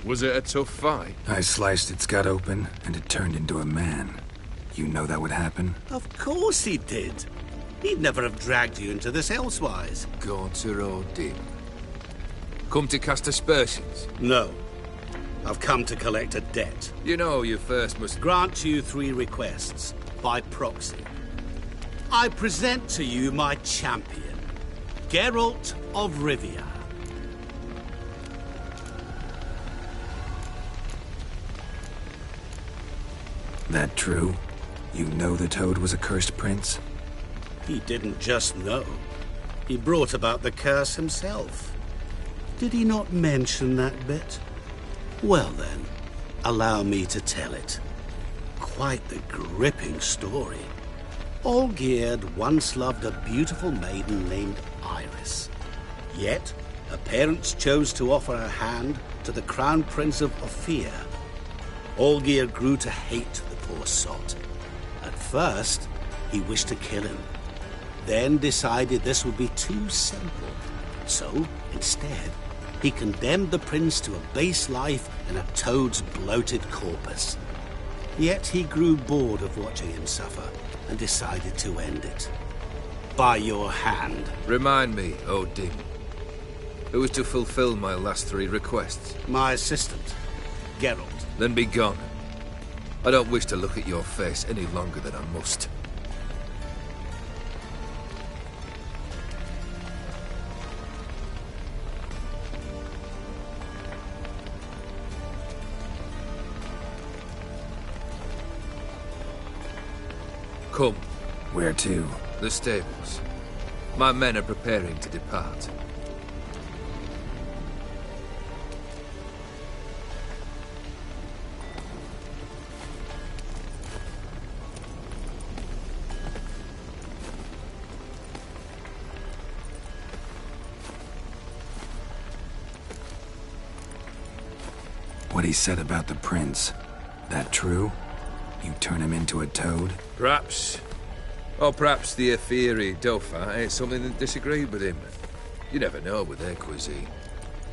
Was it a tough fight? I sliced its gut open, and it turned into a man. You know that would happen? Of course he did. He'd never have dragged you into this elsewise. Gaunter Odin. Come to cast aspersions? No. I've come to collect a debt. You know you first must grant you 3 requests, by proxy. I present to you my champion, Geralt of Rivia. That true? You know the Toad was a cursed prince? He didn't just know. He brought about the curse himself. Did he not mention that bit? Well then, allow me to tell it. Quite the gripping story. Olgierd once loved a beautiful maiden named Iris. Yet, her parents chose to offer her hand to the Crown Prince of Ophir. Olgierd grew to hate the poor sot. At first, he wished to kill him. Then decided this would be too simple. So, instead, he condemned the prince to a base life in a toad's bloated corpus. Yet he grew bored of watching him suffer and decided to end it. By your hand. Remind me, Odin. Who is to fulfill my last 3 requests? My assistant, Geralt. Then be gone. I don't wish to look at your face any longer than I must. Come. Where to? The stables. My men are preparing to depart. What he said about the prince, that true? You turn him into a toad? Perhaps. Or perhaps the Ephiri Dauphin ate something that disagreed with him. You never know with their cuisine.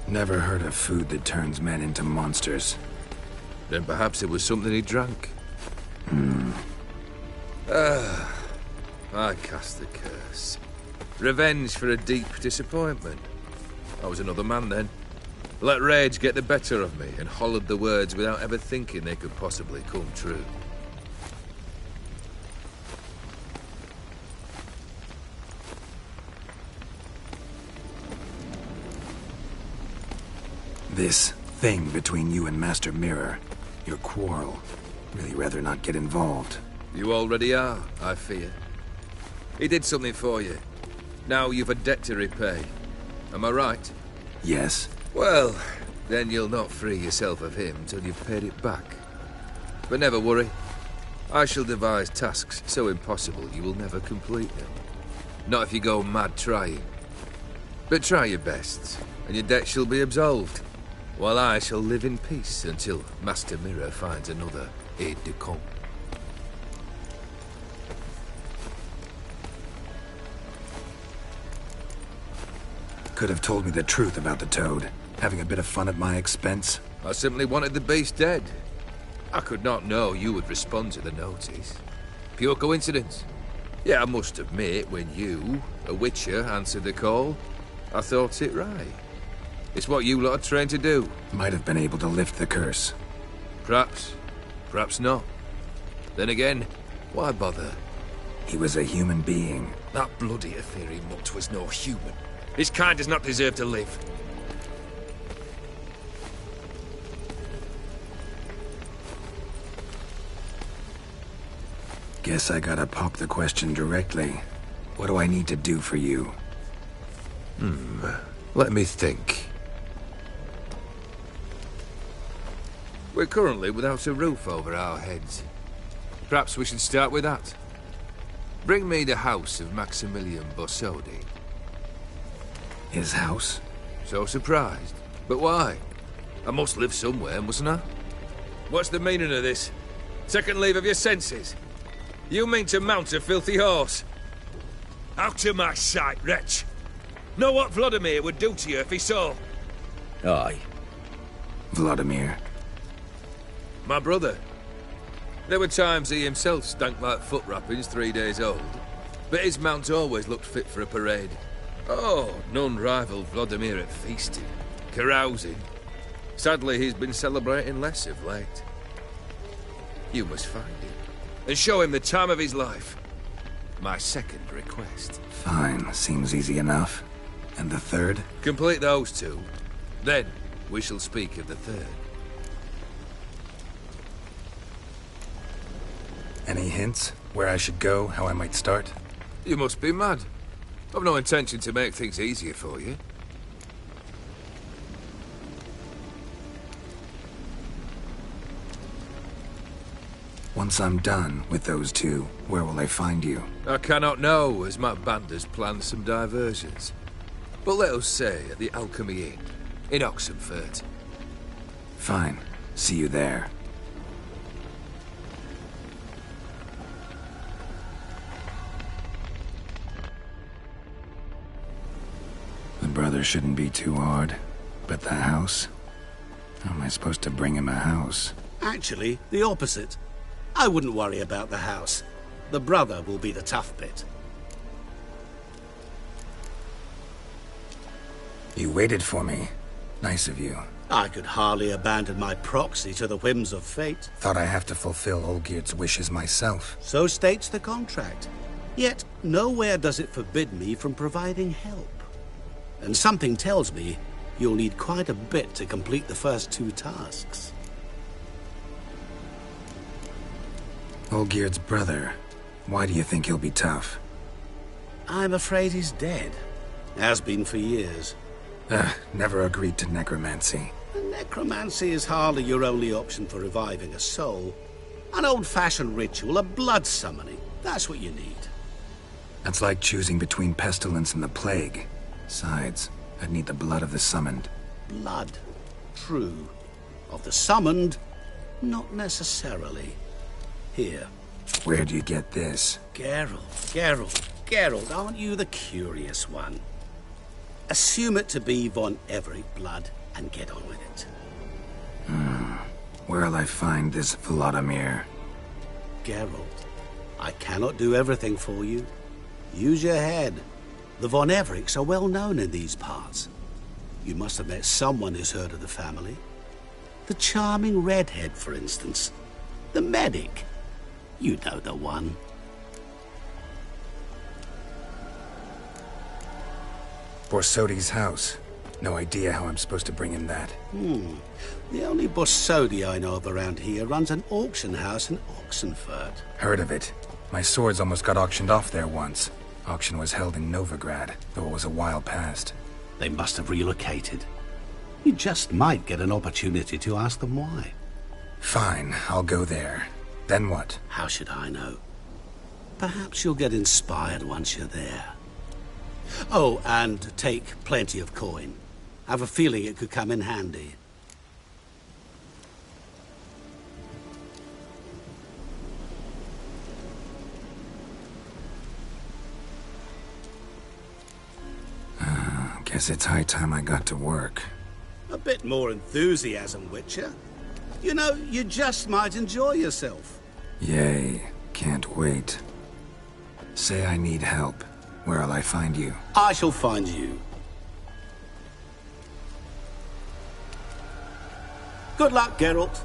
Never heard of food that turns men into monsters. Then perhaps it was something he drank. I cast the curse. Revenge for a deep disappointment. I was another man then. Let rage get the better of me and hollered the words without ever thinking they could possibly come true. This thing between you and Master Mirror, your quarrel, really rather not get involved. You already are, I fear. He did something for you. Now you've a debt to repay. Am I right? Yes. Well, then you'll not free yourself of him till you've paid it back. But never worry. I shall devise tasks so impossible you will never complete them. Not if you go mad trying. But try your best, and your debt shall be absolved, while I shall live in peace until Master Mirror finds another aide-de-camp. Could have told me the truth about the Toad, having a bit of fun at my expense. I simply wanted the beast dead. I could not know you would respond to the notice. Pure coincidence. Yeah, I must admit, when you, a witcher, answered the call, I thought it right. It's what you lot are trained to do. Might have been able to lift the curse. Perhaps. Perhaps not. Then again, why bother? He was a human being. That bloody Aetheri mutt was no human. His kind does not deserve to live. Guess I gotta pop the question directly. What do I need to do for you? Let me think. We're currently without a roof over our heads. Perhaps we should start with that. Bring me the house of Maximilian Borsodi. His house? So surprised. But why? I must live somewhere, mustn't I? What's the meaning of this? Second leave of your senses? You mean to mount a filthy horse? Out of my sight, wretch! Know what Vladimir would do to you if he saw? Aye. Vladimir. My brother. There were times he himself stank like foot wrappings 3 days old, but his mount always looked fit for a parade. Oh, none rivaled Vladimir at feasting, carousing. Sadly, he's been celebrating less of late. You must find him, and show him the time of his life. My second request. Fine, seems easy enough. And the third? Complete those two. Then, we shall speak of the third. Any hints? Where I should go, how I might start? You must be mad. I've no intention to make things easier for you. Once I'm done with those two, where will I find you? I cannot know, as my band has planned some diversions. But let us say at the Alchemy Inn, in Oxenfurt. Fine. See you there. The brother shouldn't be too hard. But the house? How am I supposed to bring him a house? Actually, the opposite. I wouldn't worry about the house. The brother will be the tough bit. You waited for me. Nice of you. I could hardly abandon my proxy to the whims of fate. Thought I have to fulfill Olgierd's wishes myself. So states the contract. Yet, nowhere does it forbid me from providing help. And something tells me you'll need quite a bit to complete the first two tasks. Olgierd's brother. Why do you think he'll be tough? I'm afraid he's dead. Has been for years. Never agreed to necromancy. Necromancy is hardly your only option for reviving a soul. An old-fashioned ritual, a blood summoning. That's what you need. That's like choosing between pestilence and the plague. Besides, I'd need the blood of the summoned. Blood. True. Of the summoned, not necessarily. Here. Where'd you get this? Geralt, aren't you the curious one? Assume it to be von Everett blood and get on with it. Where'll I find this Vladimir? Geralt, I cannot do everything for you. Use your head. The von Evericks are well known in these parts. You must have met someone who's heard of the family. The charming redhead, for instance. The medic. You know the one. Borsodi's house. No idea how I'm supposed to bring him that. The only Borsodi I know of around here runs an auction house in Oxenfurt. Heard of it. My swords almost got auctioned off there once. Auction was held in Novigrad, though it was a while past. They must have relocated. You just might get an opportunity to ask them why. Fine, I'll go there. Then what? How should I know? Perhaps you'll get inspired once you're there. Oh, and take plenty of coin. I have a feeling it could come in handy. Guess it's high time I got to work. A bit more enthusiasm, Witcher. You know, you just might enjoy yourself. Yay. Can't wait. Say I need help. Where'll I find you? I shall find you. Good luck, Geralt.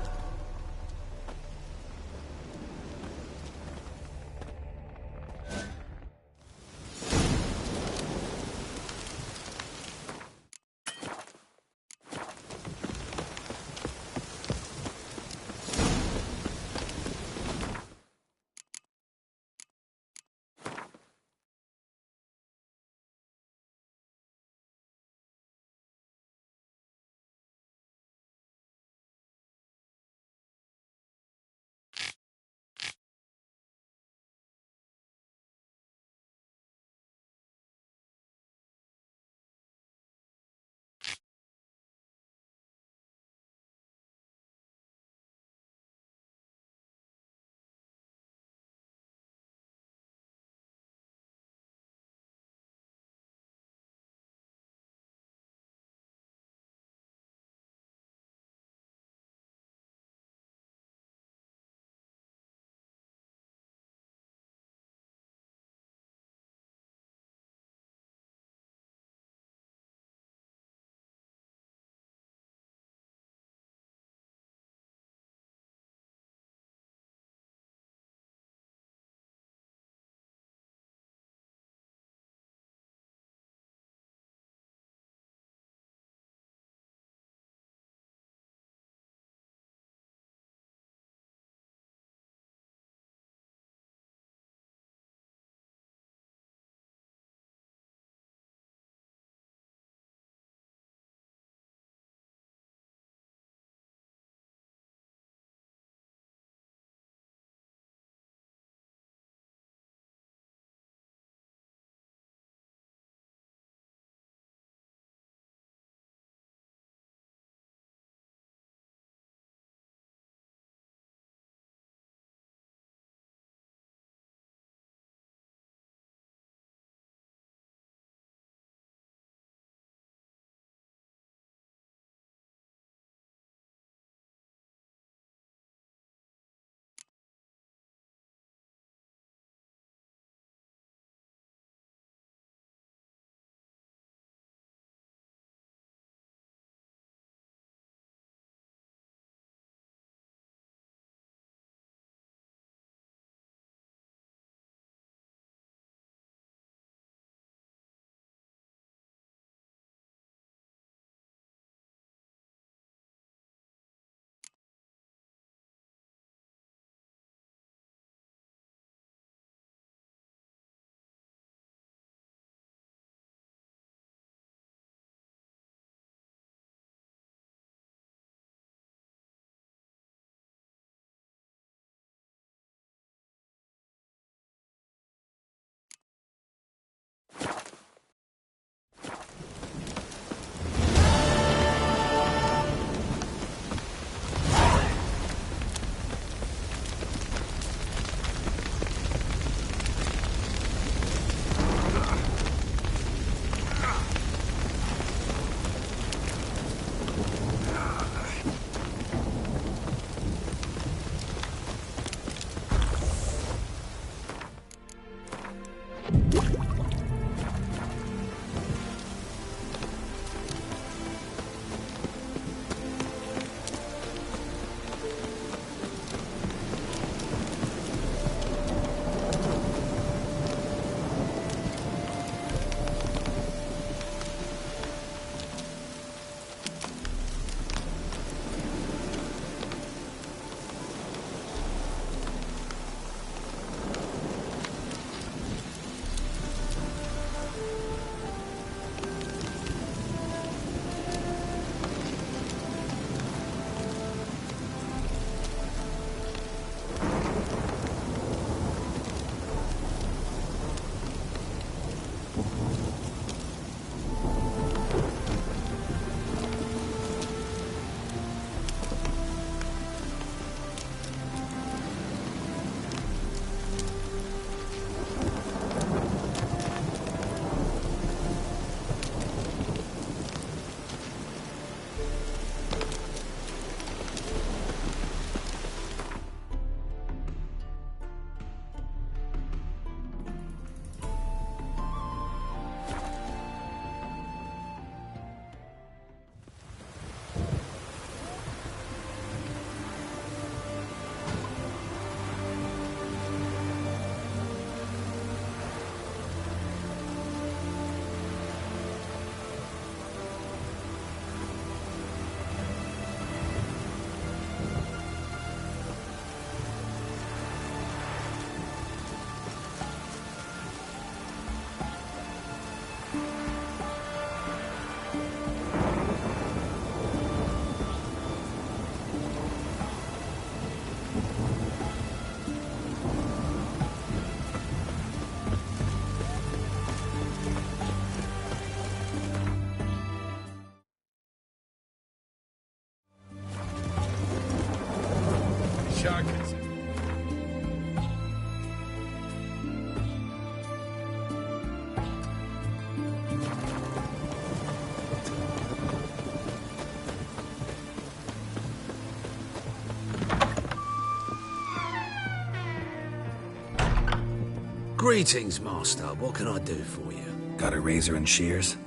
Greetings, Master. What can I do for you? Got a razor and shears?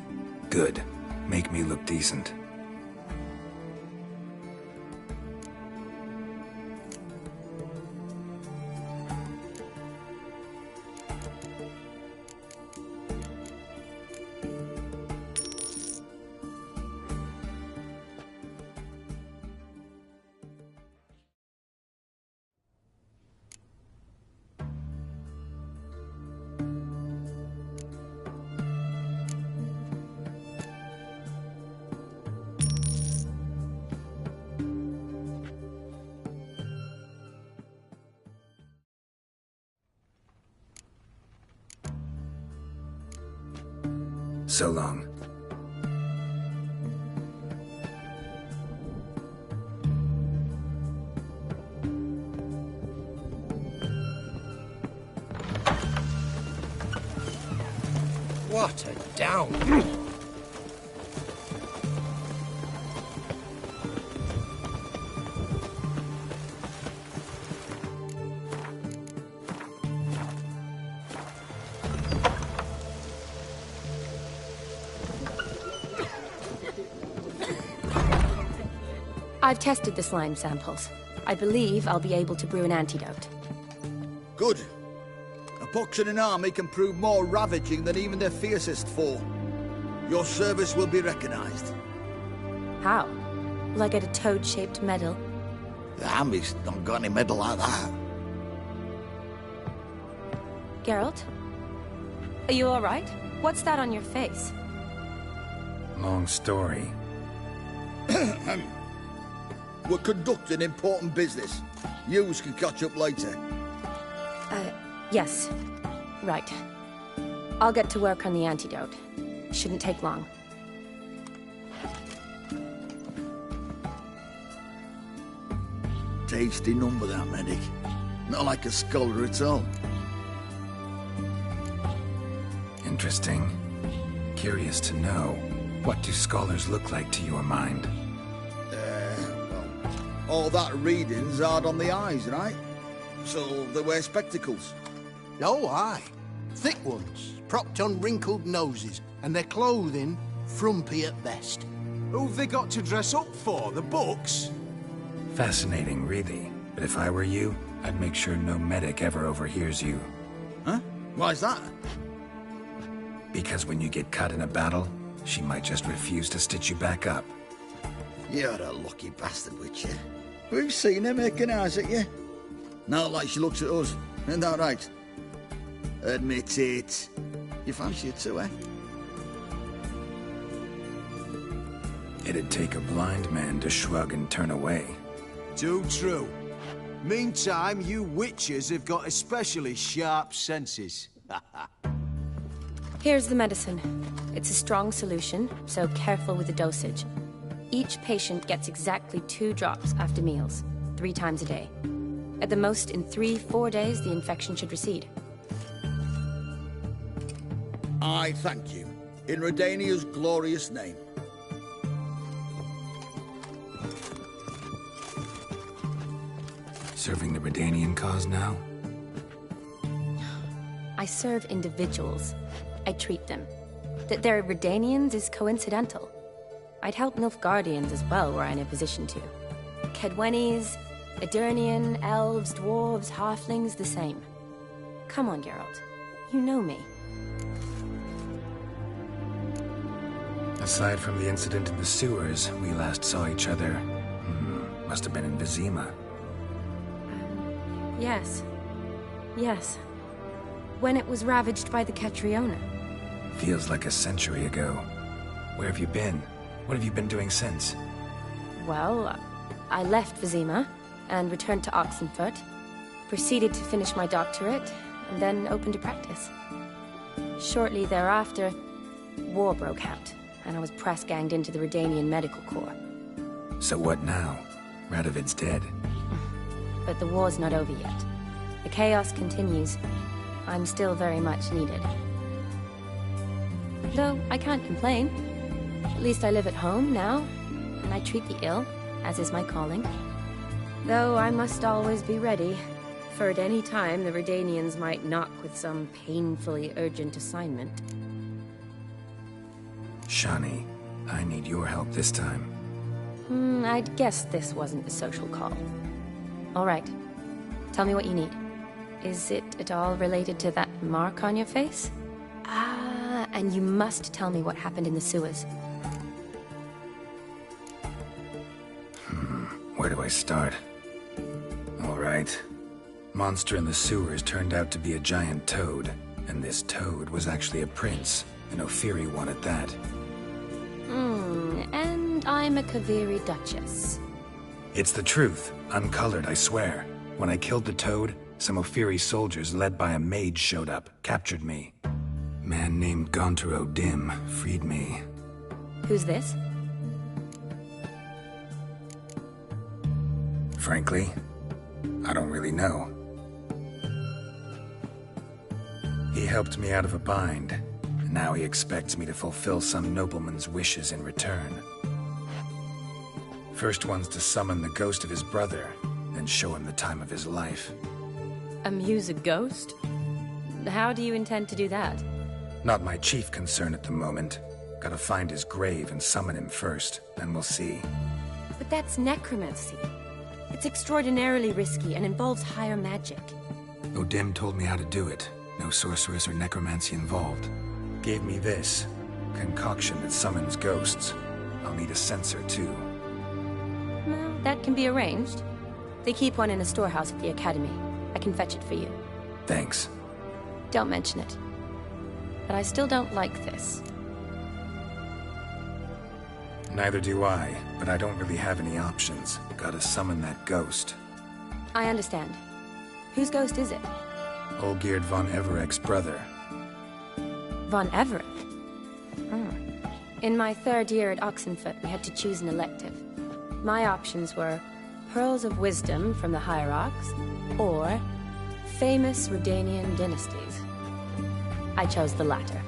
Good. Make me look decent. So long. What a down! I've tested the slime samples. I believe I'll be able to brew an antidote. Good. A pox in an army can prove more ravaging than even their fiercest foe. Your service will be recognized. How? Will I get a toad-shaped medal? The army's not got any medal like that. Geralt? Are you alright? What's that on your face? Long story. We're conducting important business. Yous can catch up later. Yes. Right. I'll get to work on the antidote. Shouldn't take long. Tasty number, that medic. Not like a scholar at all. Interesting. Curious to know, what do scholars look like to your mind? All that reading's hard on the eyes, right? So they wear spectacles. Oh, aye. Thick ones, propped on wrinkled noses, and their clothing frumpy at best. Who've they got to dress up for? The books? Fascinating, really. But if I were you, I'd make sure no medic ever overhears you. Huh? Why's that? Because when you get cut in a battle, she might just refuse to stitch you back up. You're a lucky bastard, Witcher. We've seen her making eyes at you. Not like she looks at us. Isn't that right? Admit it. You fancy it too, eh? It'd take a blind man to shrug and turn away. Too true. Meantime, you witches have got especially sharp senses. Here's the medicine. It's a strong solution, so careful with the dosage. Each patient gets exactly 2 drops after meals, 3 times a day. At the most, in 3-4 days, the infection should recede. I thank you. In Redania's glorious name. Serving the Redanian cause now? I serve individuals. I treat them. That they're Redanians is coincidental. I'd help Nilfgaardians as well, were I in a position to. Kedwenis, Edirnian, elves, dwarves, halflings, the same. Come on, Geralt. You know me. Aside from the incident in the sewers, we last saw each other. Must have been in Vizima. Yes. Yes. When it was ravaged by the Catriona. Feels like a century ago. Where have you been? What have you been doing since? Well, I left Vizima and returned to Oxenfurt, proceeded to finish my doctorate, and then opened a practice. Shortly thereafter, war broke out, and I was press-ganged into the Redanian Medical Corps. So what now? Radovid's dead. But the war's not over yet. The chaos continues. I'm still very much needed. Though I can't complain. At least I live at home now, and I treat the ill, as is my calling. Though I must always be ready. For at any time, the Redanians might knock with some painfully urgent assignment. Shani, I need your help this time. I'd guess this wasn't a social call. All right. Tell me what you need. Is it at all related to that mark on your face? Ah, and you must tell me what happened in the sewers. Where do I start? All right. Monster in the sewers turned out to be a giant toad, and this toad was actually a prince, an Ophiri one at that. And I'm a Kaviri Duchess. It's the truth, uncolored, I swear. When I killed the toad, some Ophiri soldiers led by a mage showed up, captured me. Man named Gontaro Dim freed me. Who's this? Frankly, I don't really know. He helped me out of a bind, and now he expects me to fulfill some nobleman's wishes in return. First one's to summon the ghost of his brother, then show him the time of his life. Amuse a ghost? How do you intend to do that? Not my chief concern at the moment. Gotta find his grave and summon him first, then we'll see. But that's necromancy. It's extraordinarily risky and involves higher magic. Odim told me how to do it. No sorceress or necromancy involved. Gave me this. Concoction that summons ghosts. I'll need a censer, too. Well, that can be arranged. They keep one in a storehouse at the academy. I can fetch it for you. Thanks. Don't mention it. But I still don't like this. Neither do I, but I don't really have any options. Gotta summon that ghost. I understand. Whose ghost is it? Olgierd von Everek's brother. Von Everek? In my third year at Oxenfoot, we had to choose an elective. My options were Pearls of Wisdom from the Hierarchs, or famous Redanian dynasties. I chose the latter.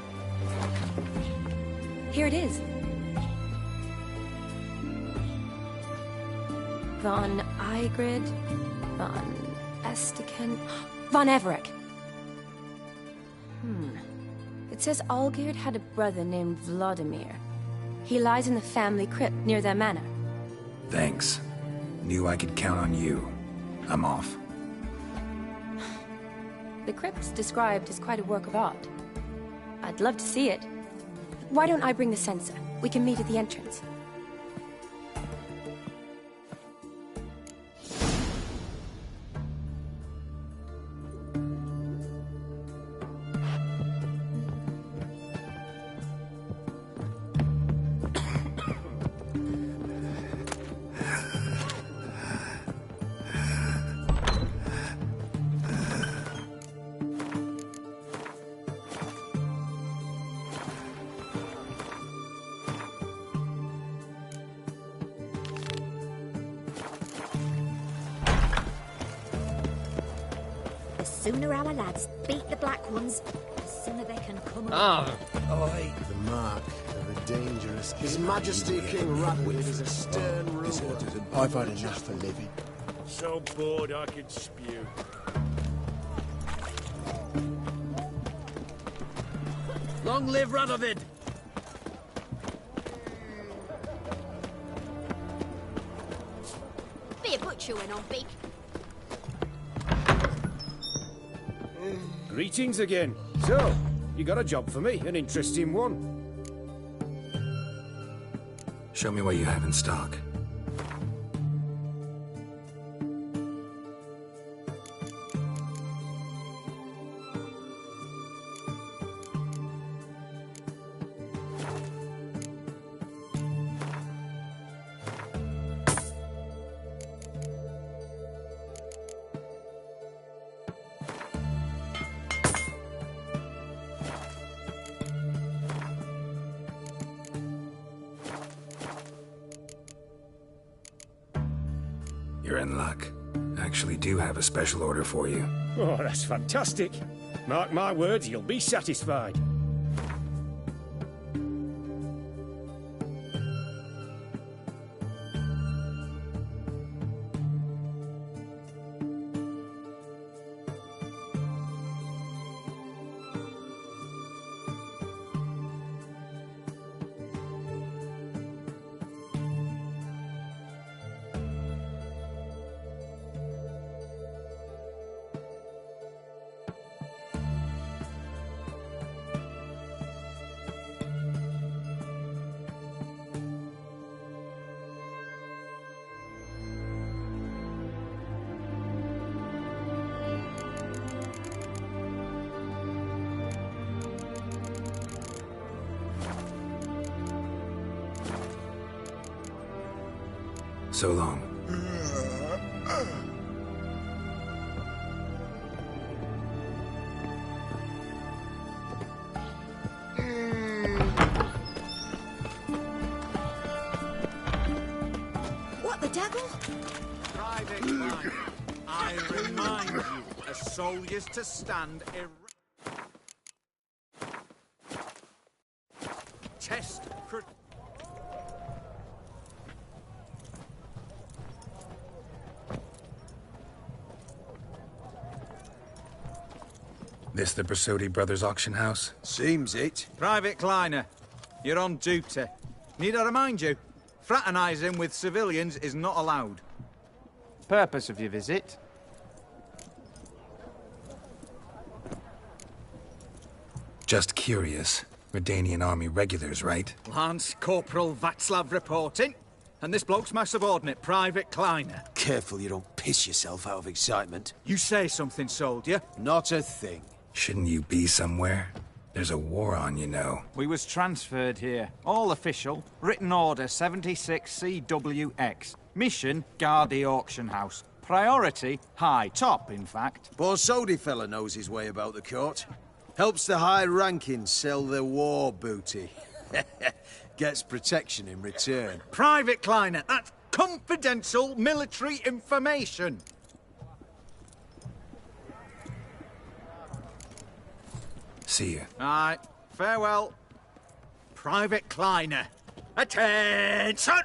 Here it is. Von Igrid, von Estiken, von Everek. It says Olgierd had a brother named Vladimir. He lies in the family crypt near their manor. Thanks. Knew I could count on you. I'm off. The crypt's described as quite a work of art. I'd love to see it. Why don't I bring the censer? We can meet at the entrance. The sooner our lads beat the black ones, the sooner they can come Ah, Aye, the mark of a dangerous king. His Majesty King Radwid is a stern ruler. I've had enough for living. So bored I could spew. Long live Radovid! Be a butcher when on beak. Greetings again. So, you got a job for me, an interesting one. Show me what you have in stock. You're in luck. I actually do have a special order for you. Oh, that's fantastic. Mark my words, you'll be satisfied. So long. What the devil? Private Klein, I remind you, as soldiers to stand test. This the Brasodi Brothers auction house? Seems it. Private Kleiner, you're on duty. Need I remind you? Fraternising with civilians is not allowed. Purpose of your visit? Just curious. Redanian army regulars, right? Lance Corporal Václav reporting. And this bloke's my subordinate, Private Kleiner. Careful you don't piss yourself out of excitement. You say something, soldier. Not a thing. Shouldn't you be somewhere? There's a war on, you know. We was transferred here. All official. Written order 76 CWX. Mission, guard the auction house. Priority, high. Top, in fact. Borsodi fella knows his way about the court. Helps the high rankings sell their war booty. Gets protection in return. Private Kleiner, that's confidential military information. See you. Aye. Farewell. Private Kleiner. Attention!